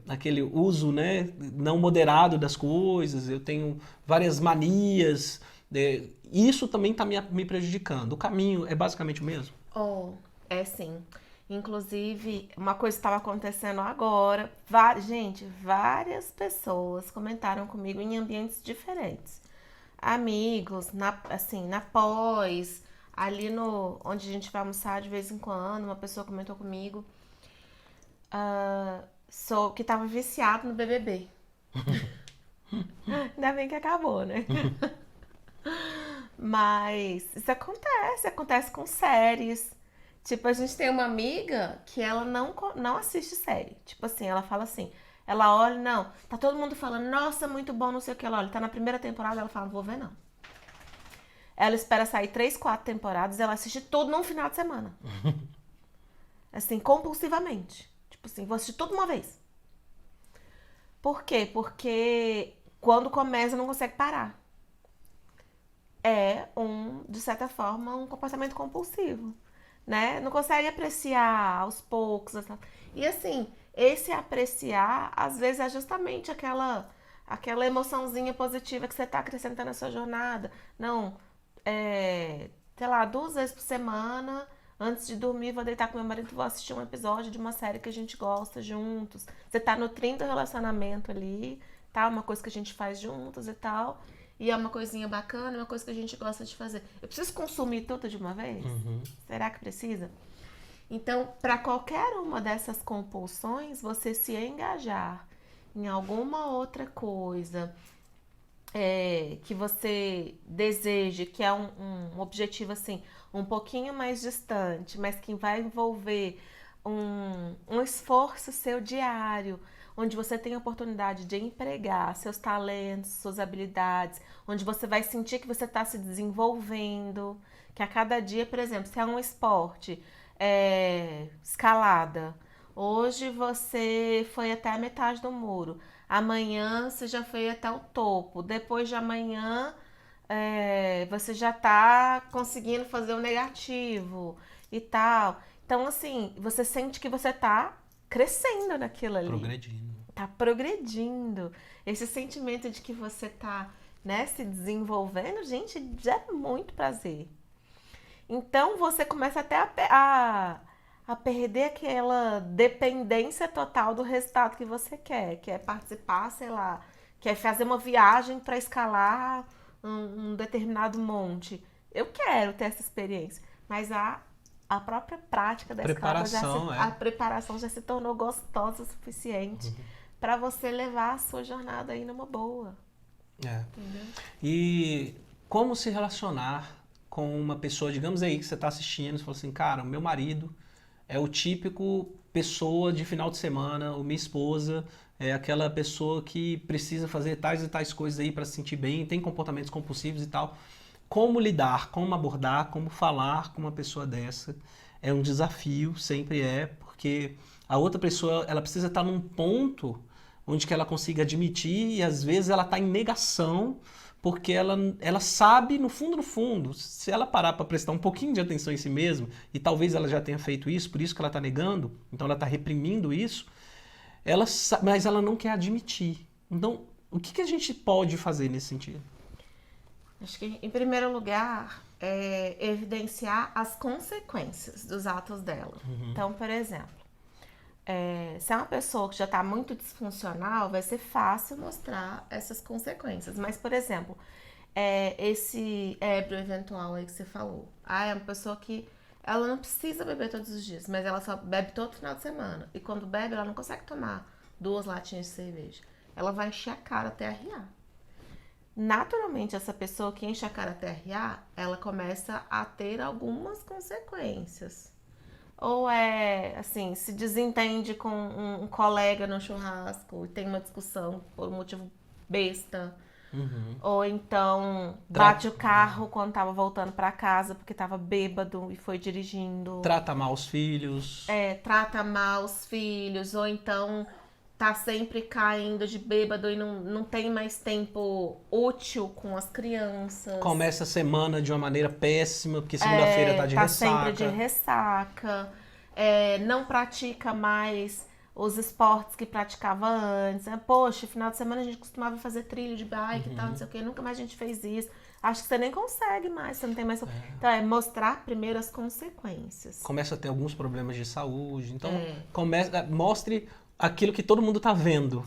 aquele uso, né, não moderado das coisas, eu tenho várias manias, isso também tá me prejudicando. O caminho é basicamente o mesmo? É sim. Inclusive, uma coisa que estava acontecendo agora, gente, várias pessoas comentaram comigo em ambientes diferentes. Amigos, na pós, ali onde a gente vai almoçar de vez em quando, uma pessoa comentou comigo que estava viciado no BBB. Ainda bem que acabou, né? Mas isso acontece com séries. Tipo, a gente tem uma amiga que ela não assiste série. Tipo assim, ela fala assim, ela olha, não, tá todo mundo falando, nossa, muito bom, não sei o que, ela olha, tá na primeira temporada, ela fala, não vou ver não. Ela espera sair 3, 4 temporadas, ela assiste tudo num final de semana. Assim, compulsivamente. Tipo assim, vou assistir tudo uma vez. Por quê? Porque quando começa não consegue parar. De certa forma, um comportamento compulsivo. Né? Não consegue apreciar aos poucos. E assim, esse apreciar, às vezes, é justamente aquela emoçãozinha positiva que você está acrescentando na sua jornada. Não, sei lá, 2 vezes por semana, antes de dormir, vou deitar com meu marido e vou assistir um episódio de uma série que a gente gosta juntos. Você está nutrindo o relacionamento ali, tá? Uma coisa que a gente faz juntos e tal. E é uma coisinha bacana, uma coisa que a gente gosta de fazer. Eu preciso consumir tudo de uma vez? Será que precisa? Então, para qualquer uma dessas compulsões, você se engajar em alguma outra coisa que você deseje, que é um objetivo assim, um pouquinho mais distante, mas que vai envolver um esforço seu diário, onde você tem a oportunidade de empregar seus talentos, suas habilidades, onde você vai sentir que você está se desenvolvendo, que a cada dia, por exemplo, se é um esporte, escalada, hoje você foi até a metade do muro, amanhã você já foi até o topo, depois de amanhã você já está conseguindo fazer o negativo e tal. Então, assim, você sente que você está crescendo naquilo ali. Progredindo. Tá progredindo. Esse sentimento de que você tá, né, se desenvolvendo, gente, gera muito prazer. Então, você começa até a perder aquela dependência total do resultado que você quer. Quer participar, sei lá, quer fazer uma viagem para escalar um determinado monte. Eu quero ter essa experiência, mas a própria prática da escalada, a preparação já se tornou gostosa o suficiente para você levar a sua jornada aí numa boa. Entendeu? E como se relacionar com uma pessoa, digamos aí, que você está assistindo, você fala assim, cara, o meu marido é o típico pessoa de final de semana, ou minha esposa é aquela pessoa que precisa fazer tais e tais coisas aí para se sentir bem, tem comportamentos compulsivos e tal. Como lidar, como abordar, como falar com uma pessoa dessa é um desafio, sempre porque a outra pessoa ela precisa estar num ponto onde que ela consiga admitir e às vezes ela está em negação porque ela sabe, no fundo, se ela parar para prestar um pouquinho de atenção em si mesma, e talvez ela já tenha feito isso, por isso que ela está negando, então ela está reprimindo isso, mas ela não quer admitir. Então, o que a gente pode fazer nesse sentido? Acho que, em primeiro lugar, é evidenciar as consequências dos atos dela. Então, por exemplo, se é uma pessoa que já está muito disfuncional, vai ser fácil mostrar essas consequências. Mas, por exemplo, esse ébrio eventual aí que você falou. É uma pessoa que ela não precisa beber todos os dias, mas ela só bebe todo final de semana. E quando bebe, ela não consegue tomar 2 latinhas de cerveja. Ela vai encher a cara até arriar. Naturalmente, essa pessoa que enche a cara até arriar, ela começa a ter algumas consequências. Ou assim, se desentende com um colega no churrasco e tem uma discussão por um motivo besta. Ou então bate o carro quando tava voltando para casa porque tava bêbado e foi dirigindo. Trata mal os filhos. Trata mal os filhos. Ou então tá sempre caindo de bêbado e não tem mais tempo útil com as crianças. Começa a semana de uma maneira péssima, porque segunda-feira tá de ressaca. Tá sempre de ressaca. Não pratica mais os esportes que praticava antes. Poxa, final de semana a gente costumava fazer trilho de bike e tal, não sei o que. Nunca mais a gente fez isso. Acho que você nem consegue mais, você não tem mais... Então, mostrar primeiro as consequências. Começa a ter alguns problemas de saúde. Então, mostre aquilo que todo mundo tá vendo.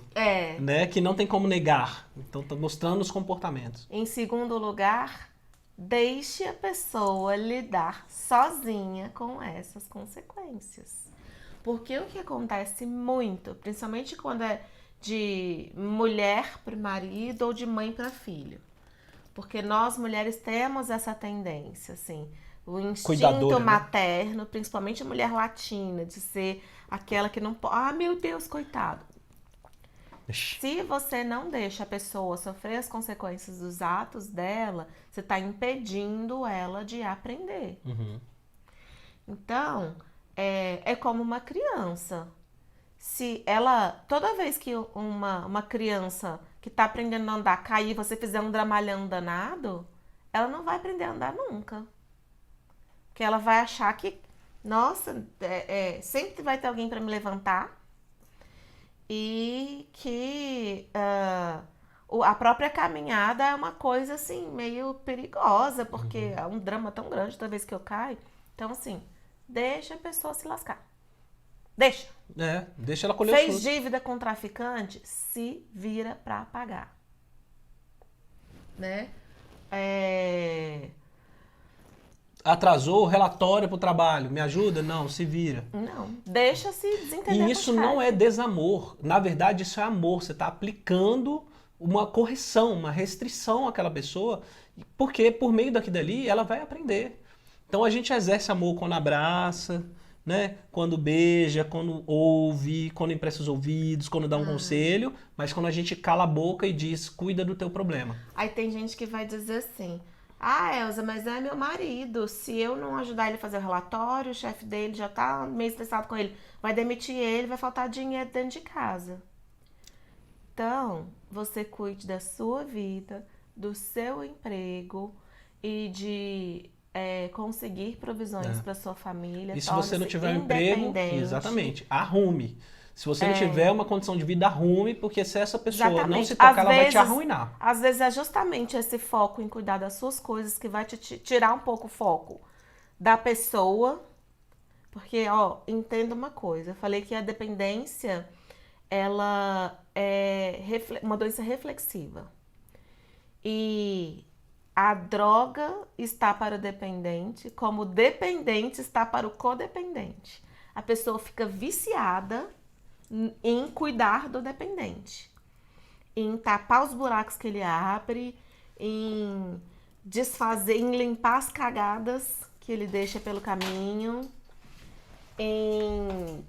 Né? Que não tem como negar. Então, tá mostrando os comportamentos. Em segundo lugar, deixe a pessoa lidar sozinha com essas consequências. Porque o que acontece muito, principalmente quando é de mulher para marido ou de mãe para filho. Porque nós mulheres temos essa tendência, assim, o instinto Cuidadora, materno, né? Principalmente a mulher latina, de ser aquela que não pode... meu Deus, coitado. Se você não deixa a pessoa sofrer as consequências dos atos dela, você está impedindo ela de aprender. Então, é como uma criança. Se ela, toda vez que uma criança que está aprendendo a andar cair e você fizer um dramalhão danado, ela não vai aprender a andar nunca. Porque ela vai achar que, nossa, sempre vai ter alguém para me levantar. E que a própria caminhada é uma coisa assim, meio perigosa, porque é um drama tão grande toda vez que eu caio. Então, assim, deixa a pessoa se lascar. Deixa. Deixa ela colher Fez dívida com o traficante, se vira pra pagar. Né? Atrasou o relatório pro trabalho. Me ajuda? Não, se vira. Não, deixa se desentender. E isso não é desamor. Na verdade, isso é amor. Você tá aplicando uma correção, uma restrição àquela pessoa, porque por meio daquilo dali ela vai aprender. Então a gente exerce amor quando abraça, né? Quando beija, quando ouve, quando empresta os ouvidos, quando dá um conselho, mas quando a gente cala a boca e diz, cuida do teu problema. Aí tem gente que vai dizer assim, Elza, mas é meu marido, se eu não ajudar ele a fazer o relatório, o chefe dele já tá meio estressado com ele, vai demitir ele, vai faltar dinheiro dentro de casa. Então, você cuide da sua vida, do seu emprego e de conseguir provisões para sua família. E se você não tiver um emprego, exatamente, arrume. Se você não tiver uma condição de vida, arrume, porque se essa pessoa não se tocar, ela vai te arruinar. Às vezes é justamente esse foco em cuidar das suas coisas que vai te tirar um pouco o foco da pessoa. Porque, entenda uma coisa, eu falei que a dependência, ela é uma doença reflexiva. E a droga está para o dependente, como o dependente está para o codependente. A pessoa fica viciada em cuidar do dependente, em tapar os buracos que ele abre, em desfazer, em limpar as cagadas que ele deixa pelo caminho, em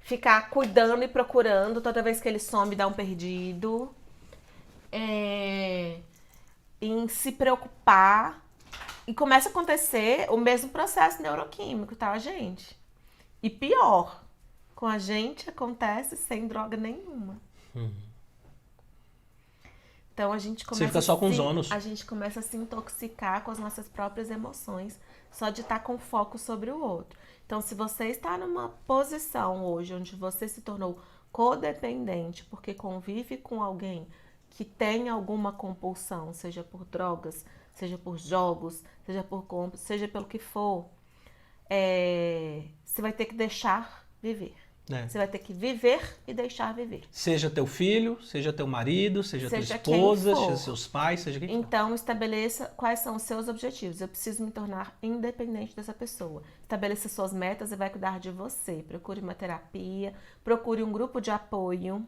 ficar cuidando e procurando toda vez que ele some, dá um perdido, em se preocupar. E começa a acontecer o mesmo processo neuroquímico, tá, gente? E pior, com a gente acontece sem droga nenhuma. Então a gente Você fica só com os ônus. a gente começa a se intoxicar com as nossas próprias emoções, só de estar com foco sobre o outro. Então, se você está numa posição hoje onde você se tornou codependente porque convive com alguém que tem alguma compulsão, seja por drogas, seja por jogos, seja por compras, seja pelo que for, você vai ter que deixar viver. Você vai ter que viver e deixar viver. Seja teu filho, seja teu marido, seja tua Seja esposa, quem for. seja seus pais, seja quem for. Então, estabeleça quais são os seus objetivos. Eu preciso me tornar independente dessa pessoa. Estabeleça suas metas e vai cuidar de você. Procure uma terapia, procure um grupo de apoio.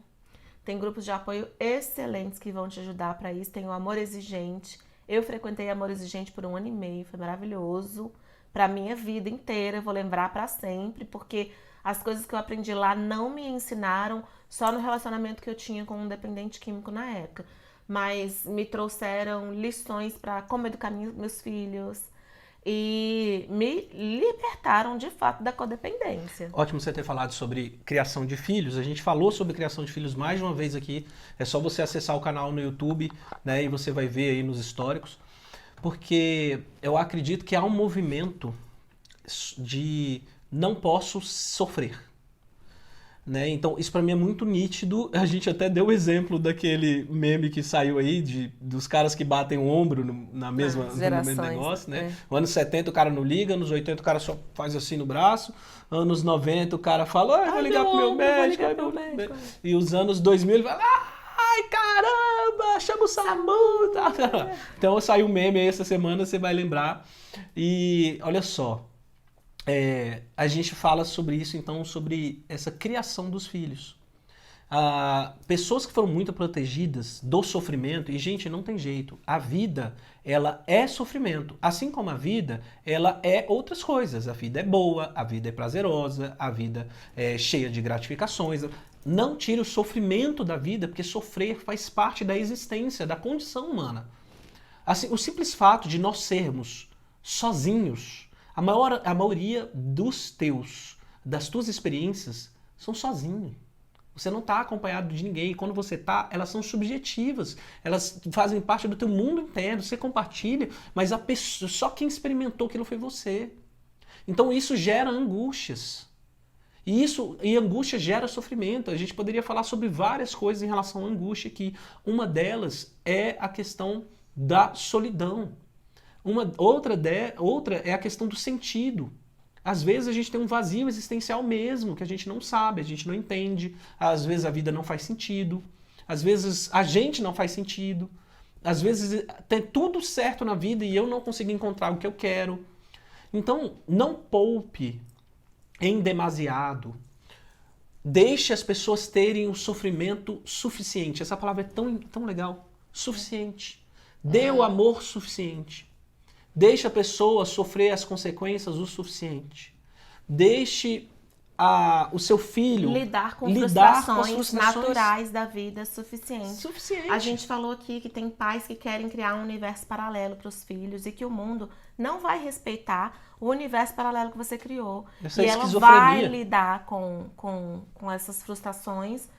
Tem grupos de apoio excelentes que vão te ajudar para isso. Tem o Amor Exigente. Eu frequentei Amor Exigente por 1 ano e meio, foi maravilhoso. Para minha vida inteira, eu vou lembrar para sempre, porque as coisas que eu aprendi lá não me ensinaram só no relacionamento que eu tinha com um dependente químico na época, mas me trouxeram lições para como educar meus filhos e me libertaram de fato da codependência. Ótimo você ter falado sobre criação de filhos. A gente falou sobre criação de filhos mais de uma vez aqui. É só você acessar o canal no YouTube, né, e você vai ver aí nos históricos. Porque eu acredito que há um movimento de não posso sofrer, né? Então isso para mim é muito nítido. A gente até deu o exemplo daquele meme que saiu aí dos caras que batem o ombro no mesmo negócio, né? No anos 70 o cara não liga, anos 80 o cara só faz assim no braço, anos 90 o cara fala, eu vou ligar pro meu médico, e os anos 2000 ele fala, ai caramba, chama o SAMU. Então saiu um meme aí essa semana, você vai lembrar. E olha só, a gente fala sobre isso, então, sobre essa criação dos filhos. Pessoas que foram muito protegidas do sofrimento, e gente, não tem jeito, a vida, ela é sofrimento, assim como a vida, ela é outras coisas, a vida é boa, a vida é prazerosa, a vida é cheia de gratificações. Não tire o sofrimento da vida, porque sofrer faz parte da existência, da condição humana. Assim, o simples fato de nós sermos sozinhos, a maioria das tuas experiências são sozinho. Você não está acompanhado de ninguém. E quando você está, elas são subjetivas. Elas fazem parte do teu mundo interno. Você compartilha, mas a pessoa, só quem experimentou aquilo foi você. Então isso gera angústias. E angústia gera sofrimento. A gente poderia falar sobre várias coisas em relação à angústia, que uma delas é a questão da solidão. Outra é a questão do sentido. Às vezes a gente tem um vazio existencial mesmo, que a gente não sabe, a gente não entende. Às vezes a vida não faz sentido. Às vezes a gente não faz sentido. Às vezes tem tudo certo na vida e eu não consigo encontrar o que eu quero. Então, não poupe em demasiado. Deixe as pessoas terem o sofrimento suficiente. Essa palavra é tão legal. Suficiente. Dê o amor suficiente. Deixe a pessoa sofrer as consequências o suficiente. Deixe o seu filho lidar com frustrações naturais da vida suficiente. A gente falou aqui que tem pais que querem criar um universo paralelo para os filhos e que o mundo não vai respeitar o universo paralelo que você criou. Essa e ela vai lidar com essas frustrações.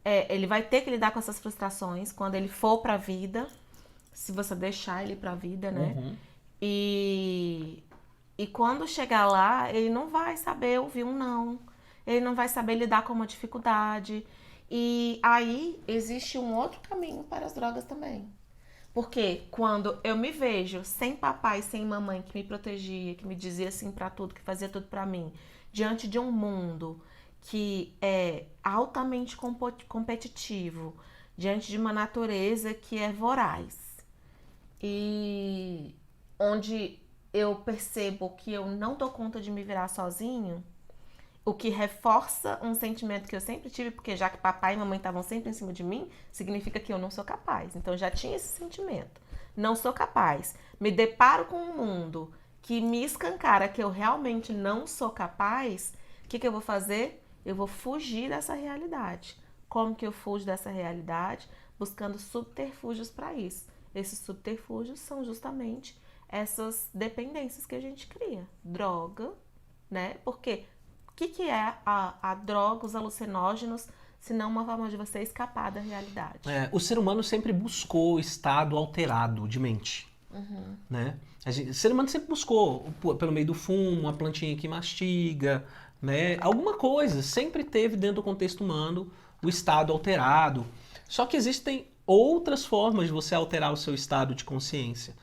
Ele vai ter que lidar com essas frustrações quando ele for para a vida, se você deixar ele para a vida, né? Uhum. E quando chegar lá, ele não vai saber ouvir um não. Ele não vai saber lidar com uma dificuldade. E aí existe um outro caminho para as drogas também. Porque quando eu me vejo sem papai, sem mamãe que me protegia, que me dizia sim para tudo, que fazia tudo para mim, diante de um mundo que é altamente competitivo, diante de uma natureza que é voraz, e onde eu percebo que eu não dou conta de me virar sozinho, o que reforça um sentimento que eu sempre tive, porque já que papai e mamãe estavam sempre em cima de mim, significa que eu não sou capaz. Então eu já tinha esse sentimento. Não sou capaz. Me deparo com um mundo que me escancara que eu realmente não sou capaz. O que eu vou fazer? Eu vou fugir dessa realidade. Como que eu fujo dessa realidade? Buscando subterfúgios para isso. Esses subterfúgios são justamente essas dependências que a gente cria. Droga, né? Porque o que é a droga, os alucinógenos? senão uma forma de você escapar da realidade. O ser humano sempre buscou o estado alterado de mente, né? O ser humano sempre buscou, pelo meio do fumo, uma plantinha que mastiga, né? Alguma coisa, sempre teve dentro do contexto humano o estado alterado. Só que existem outras formas de você alterar o seu estado de consciência.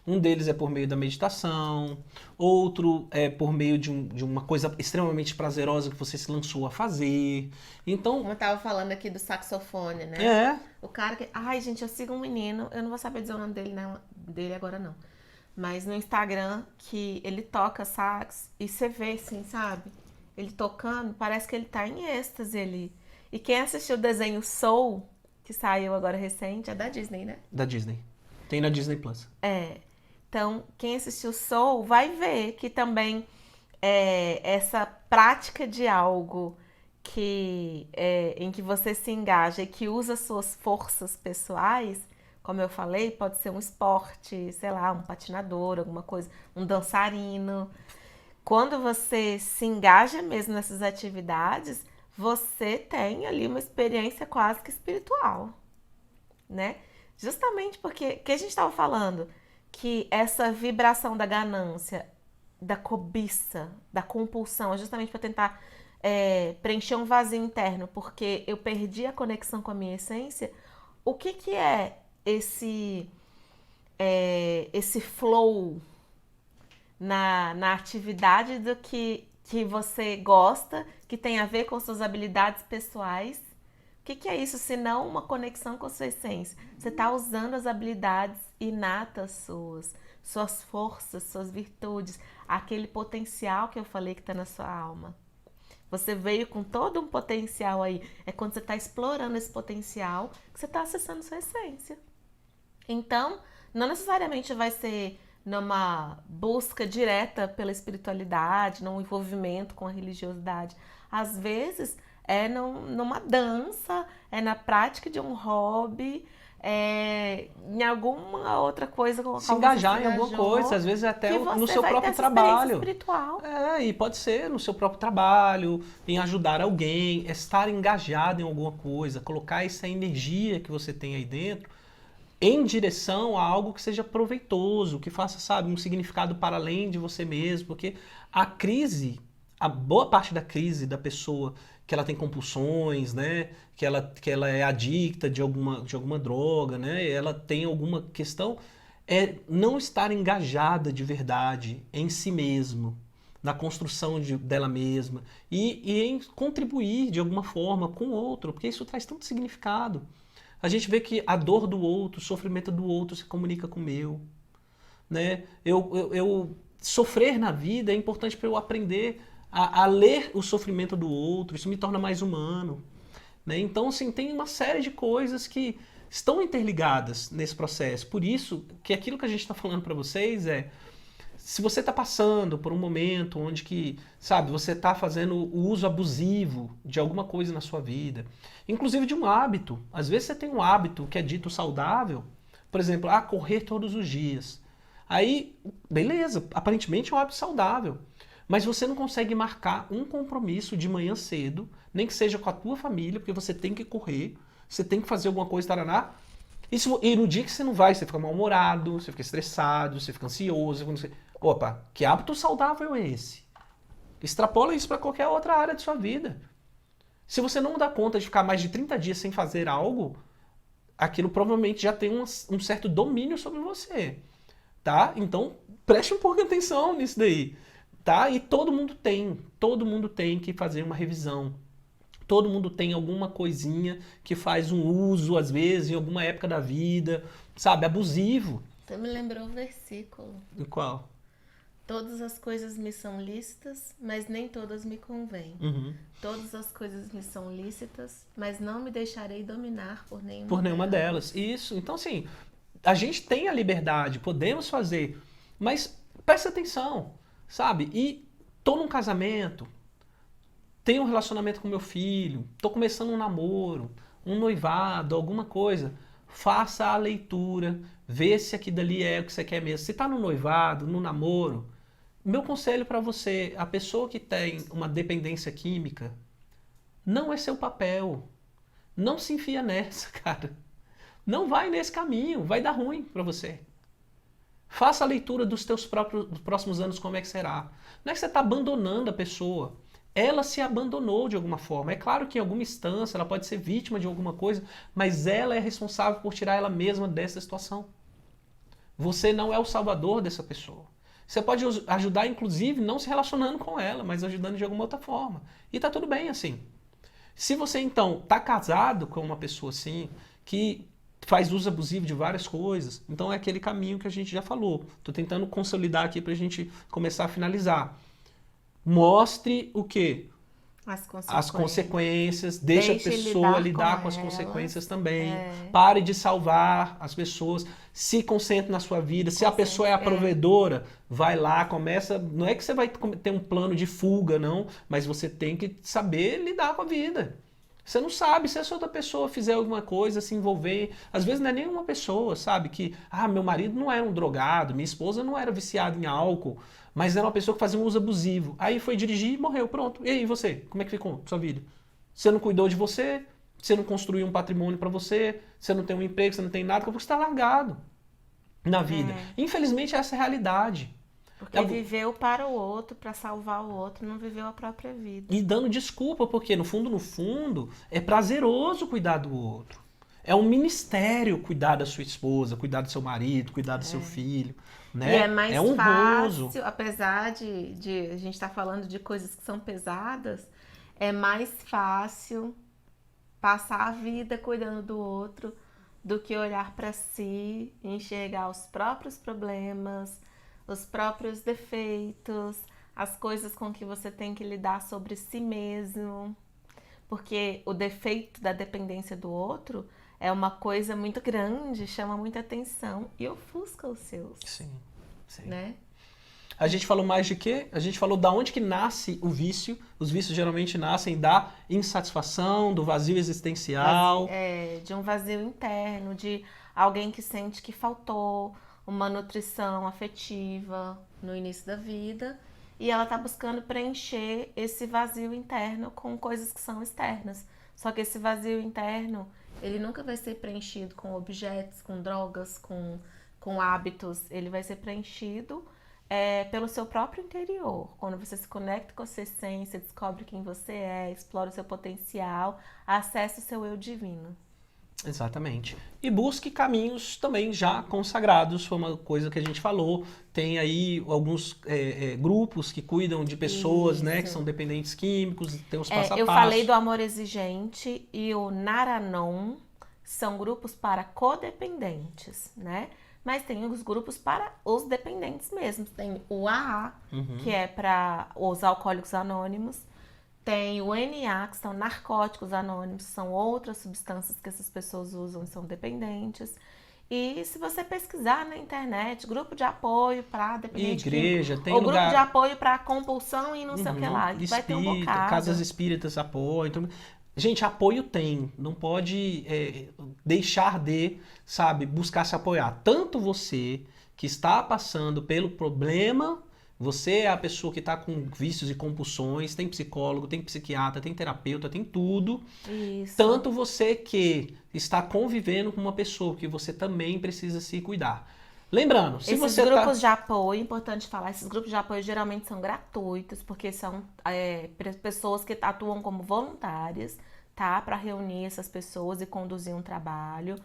Um deles é por meio da meditação, outro é por meio de uma coisa extremamente prazerosa que você se lançou a fazer. Então, Como eu tava falando aqui do saxofone, né? O cara que... Ai, gente, eu sigo um menino, eu não vou saber dizer o nome dele agora não. Mas no Instagram, que ele toca sax e você vê assim, sabe? Ele tocando, parece que ele tá em êxtase ali. E quem assistiu o desenho Soul, que saiu agora recente, é da Disney, né? Da Disney. Tem na Disney Plus. Então, quem assistiu Soul vai ver que também essa prática de algo em que você se engaja e que usa suas forças pessoais, como eu falei, pode ser um esporte, sei lá, um patinador, alguma coisa, um dançarino. Quando você se engaja mesmo nessas atividades, você tem ali uma experiência quase que espiritual, né? Justamente porque que a gente estava falando que essa vibração da ganância, da cobiça, da compulsão, é justamente para tentar preencher um vazio interno, porque eu perdi a conexão com a minha essência. O que é esse flow na atividade do que você gosta, que tem a ver com suas habilidades pessoais? O que é isso, se não uma conexão com a sua essência? Você está usando as habilidades inatas suas forças, suas virtudes, aquele potencial que eu falei que está na sua alma. Você veio com todo um potencial aí. É quando você está explorando esse potencial que você está acessando sua essência. Então, não necessariamente vai ser numa busca direta pela espiritualidade, num envolvimento com a religiosidade. Às vezes é numa dança, é na prática de um hobby, em alguma outra coisa. Se engajar em alguma coisa, às vezes até no seu próprio trabalho. Espiritual. E pode ser no seu próprio trabalho, em ajudar alguém, estar engajado em alguma coisa, colocar essa energia que você tem aí dentro em direção a algo que seja proveitoso, que faça, sabe, um significado para além de você mesmo, porque a boa parte da crise da pessoa que ela tem compulsões, né, que ela é adicta de alguma droga, né, ela tem alguma questão, é não estar engajada de verdade em si mesmo, na construção dela mesma e em contribuir de alguma forma com o outro, porque isso traz tanto significado. A gente vê que a dor do outro, o sofrimento do outro se comunica com o meu, né? Eu sofrer na vida é importante para eu aprender a ler o sofrimento do outro, isso me torna mais humano, né? Então, assim, tem uma série de coisas que estão interligadas nesse processo. Por isso que aquilo que a gente está falando para vocês se você está passando por um momento onde que, sabe, você está fazendo o uso abusivo de alguma coisa na sua vida, inclusive de um hábito. Às vezes você tem um hábito que é dito saudável, por exemplo, correr todos os dias. Aí, beleza, aparentemente é um hábito saudável, mas você não consegue marcar um compromisso de manhã cedo, nem que seja com a tua família, porque você tem que correr, você tem que fazer alguma coisa, taraná. E no dia que você não vai, você fica mal-humorado, você fica estressado, você fica ansioso. Opa, que hábito saudável é esse? Extrapola isso para qualquer outra área de sua vida. Se você não dá conta de ficar mais de 30 dias sem fazer algo, aquilo provavelmente já tem um certo domínio sobre você, tá? Então, preste um pouco de atenção nisso daí, tá? E todo mundo tem que fazer uma revisão. Todo mundo tem alguma coisinha que faz um uso, às vezes, em alguma época da vida, sabe, abusivo. Você me lembrou o versículo. E qual? Todas as coisas me são lícitas, mas nem todas me convêm. Todas as coisas me são lícitas, mas não me deixarei dominar por nenhuma delas. Isso. Então, assim, a gente tem a liberdade, podemos fazer, mas presta atenção, sabe? E tô num casamento, tenho um relacionamento com meu filho, tô começando um namoro, um noivado, alguma coisa. Faça a leitura, vê se aqui dali é o que você quer mesmo. Se tá no noivado, no namoro, meu conselho para você, a pessoa que tem uma dependência química, não é seu papel. Não se enfia nessa, cara. Não vai nesse caminho, vai dar ruim para você. Faça a leitura dos teus próximos anos, como é que será. Não é que você está abandonando a pessoa. Ela se abandonou de alguma forma. É claro que em alguma instância ela pode ser vítima de alguma coisa, mas ela é responsável por tirar ela mesma dessa situação. Você não é o salvador dessa pessoa. Você pode ajudar, inclusive, não se relacionando com ela, mas ajudando de alguma outra forma. E tá tudo bem assim. Se você, então, tá casado com uma pessoa assim, que faz uso abusivo de várias coisas, então é aquele caminho que a gente já falou. Tô tentando consolidar aqui pra gente começar a finalizar. Mostre o quê? As consequências, deixa a pessoa lidar com as consequências também. Pare de salvar as pessoas, se concentre na sua vida. Se a pessoa é a provedora, vai lá, começa. Não é que você vai ter um plano de fuga, não, mas você tem que saber lidar com a vida. Você não sabe, se essa outra pessoa fizer alguma coisa, se envolver, às vezes não é nenhuma pessoa, sabe? Que, meu marido não era um drogado, minha esposa não era viciada em álcool, mas era uma pessoa que fazia um uso abusivo. Aí foi dirigir e morreu, pronto. E aí você, como é que ficou sua vida? Você não cuidou de você, você não construiu um patrimônio para você, você não tem um emprego, você não tem nada, porque você está largado na vida. Infelizmente essa é a realidade. Porque viveu para o outro, para salvar o outro, não viveu a própria vida. E dando desculpa, porque no fundo, é prazeroso cuidar do outro. É um ministério cuidar da sua esposa, cuidar do seu marido, cuidar do seu filho. Né? E é mais honroso. fácil, apesar de a gente estar falando de coisas que são pesadas, é mais fácil passar a vida cuidando do outro do que olhar para si, enxergar os próprios problemas, os próprios defeitos, as coisas com que você tem que lidar sobre si mesmo. Porque o defeito da dependência do outro é uma coisa muito grande, chama muita atenção e ofusca os seus. Sim, sim. Né? A gente falou mais de quê? A gente falou da onde que nasce o vício. Os vícios geralmente nascem da insatisfação, do vazio existencial. De um vazio interno, de alguém que sente que faltou uma nutrição afetiva no início da vida e ela tá buscando preencher esse vazio interno com coisas que são externas. Só que esse vazio interno, ele nunca vai ser preenchido com objetos, com drogas, com hábitos. Ele vai ser preenchido pelo seu próprio interior. Quando você se conecta com a sua essência, descobre quem você é, explora o seu potencial, acessa o seu eu divino. Exatamente. E busque caminhos também já consagrados, foi uma coisa que a gente falou. Tem aí alguns grupos que cuidam de pessoas, né, que são dependentes químicos, tem os passo a passo. Eu falei do Amor Exigente e o Naranon, são grupos para codependentes, né? Mas tem os grupos para os dependentes mesmo. Tem o AA, que é para os alcoólicos anônimos. Tem o NA, que são narcóticos anônimos, são outras substâncias que essas pessoas usam e são dependentes. E se você pesquisar na internet, grupo de apoio para dependente igreja, químico, tem ou lugar... grupo de apoio para compulsão e não sei o que lá, espírita, vai ter um bocado. Casas espíritas apoio. Então... Gente, apoio tem, não pode deixar de, sabe, buscar se apoiar. Tanto você que está passando pelo problema, você é a pessoa que está com vícios e compulsões, tem psicólogo, tem psiquiatra, tem terapeuta, tem tudo. Isso. Tanto você que está convivendo com uma pessoa que você também precisa se cuidar. Lembrando, se esses você grupos de apoio, importante falar, esses grupos de apoio geralmente são gratuitos, porque são pessoas que atuam como voluntárias, tá? Para reunir essas pessoas e conduzir um trabalho.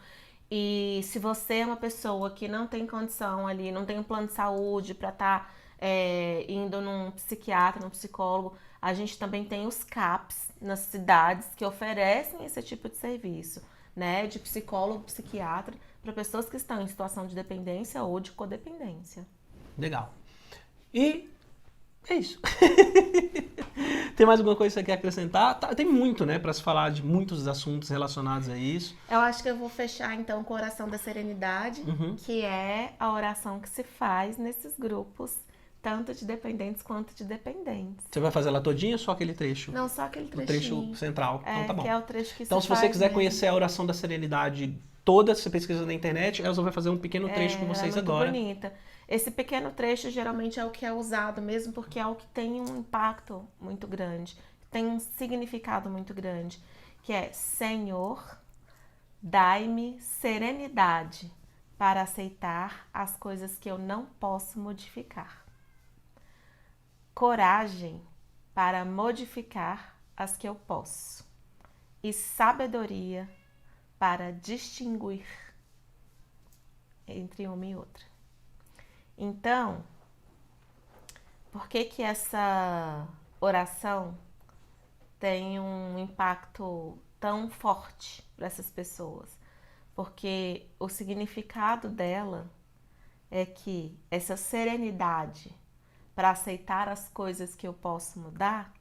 E se você é uma pessoa que não tem condição ali, não tem um plano de saúde para estar indo num psiquiatra, num psicólogo, a gente também tem os CAPs nas cidades que oferecem esse tipo de serviço, né? De psicólogo, psiquiatra, para pessoas que estão em situação de dependência ou de codependência. Legal. E é isso. Tem mais alguma coisa que você quer acrescentar? Tem muito, né, para se falar de muitos assuntos relacionados a isso. Eu acho que eu vou fechar então com a oração da serenidade, que é a oração que se faz nesses grupos, tanto de dependentes quanto de dependentes. Você vai fazer ela todinha ou só aquele trecho? Não, só aquele trechinho. O trecho central. Então tá bom. Que é o trecho que então se se você faz quiser mesmo. conhecer a oração da serenidade toda, você pesquisa na internet, Elza vai fazer um pequeno trecho com vocês agora. É muito bonita. Esse pequeno trecho geralmente é o que é usado mesmo porque é o que tem um impacto muito grande, tem um significado muito grande. que é: Senhor, dai-me serenidade para aceitar as coisas que eu não posso modificar. Coragem para modificar as que eu posso. E sabedoria para distinguir entre uma e outra. Então, por que que essa oração tem um impacto tão forte para essas pessoas? Porque o significado dela é que essa serenidade para aceitar as coisas que eu posso mudar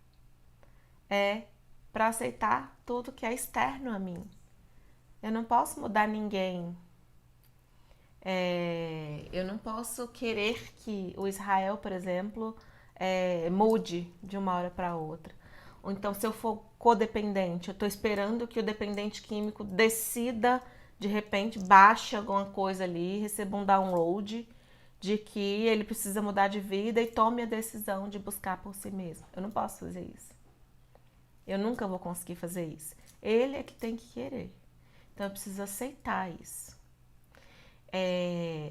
é para aceitar tudo que é externo a mim. Eu não posso mudar ninguém. Eu não posso querer que o Israel, por exemplo, mude de uma hora para outra. Ou então, se eu for codependente, eu estou esperando que o dependente químico decida, de repente, baixe alguma coisa ali, receba um download de que ele precisa mudar de vida e tome a decisão de buscar por si mesmo. Eu não posso fazer isso. Eu nunca vou conseguir fazer isso. Ele é que tem que querer. Então, eu preciso aceitar isso.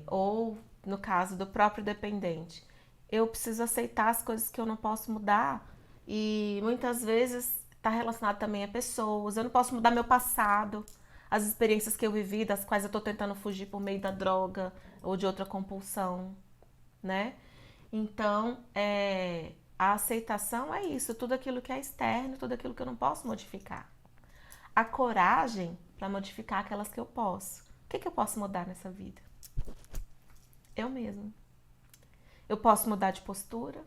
Ou, no caso do próprio dependente, eu preciso aceitar as coisas que eu não posso mudar. E muitas vezes está relacionado também a pessoas. Eu não posso mudar meu passado, as experiências que eu vivi, das quais eu estou tentando fugir por meio da droga ou de outra compulsão, né? Então, a aceitação é isso, tudo aquilo que é externo, tudo aquilo que eu não posso modificar. A coragem para modificar aquelas que eu posso. O que eu posso mudar nessa vida? Eu mesma. Eu posso mudar de postura,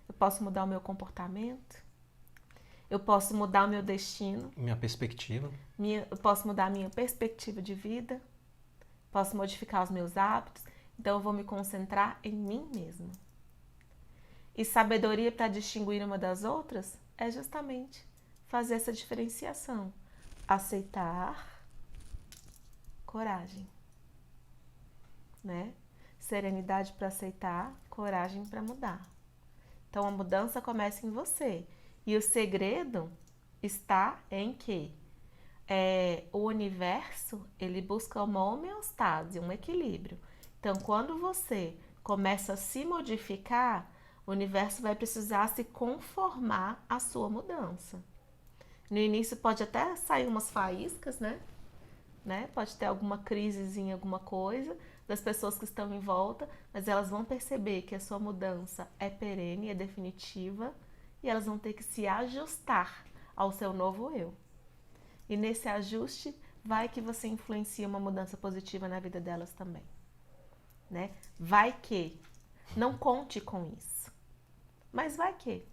eu posso mudar o meu comportamento, eu posso mudar o meu destino. Minha perspectiva. Eu posso mudar a minha perspectiva de vida, posso modificar os meus hábitos, então eu vou me concentrar em mim mesma. E sabedoria para distinguir uma das outras é justamente fazer essa diferenciação. Aceitar, coragem, né? Serenidade para aceitar, coragem para mudar. Então a mudança começa em você. E o segredo está em que o universo, ele busca uma homeostase, um equilíbrio. Então, quando você começa a se modificar, o universo vai precisar se conformar à sua mudança. No início pode até sair umas faíscas, né? Pode ter alguma crisezinha, alguma coisa das pessoas que estão em volta, mas elas vão perceber que a sua mudança é perene, é definitiva, e elas vão ter que se ajustar ao seu novo eu. E nesse ajuste, vai que você influencia uma mudança positiva na vida delas também, né? Vai que. Não conte com isso. Mas vai que,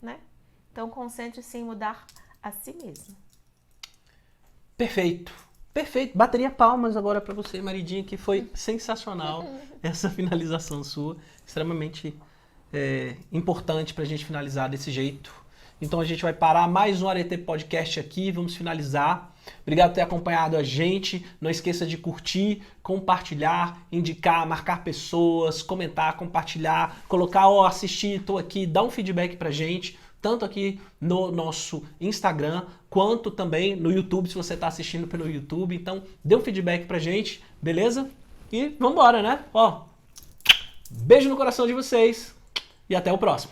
né? Então, concentre-se em mudar a si mesmo. Perfeito. Perfeito. Bateria palmas agora para você, Maridinha, que foi sensacional essa finalização sua. Extremamente importante para a gente finalizar desse jeito. Então a gente vai parar mais um Arete Podcast aqui, vamos finalizar. Obrigado por ter acompanhado a gente. Não esqueça de curtir, compartilhar, indicar, marcar pessoas, comentar, compartilhar, colocar, assistir, tô aqui, dá um feedback pra gente, tanto aqui no nosso Instagram, quanto também no YouTube, se você tá assistindo pelo YouTube. Então, dê um feedback pra gente, beleza? E vambora, né? Beijo no coração de vocês e até o próximo.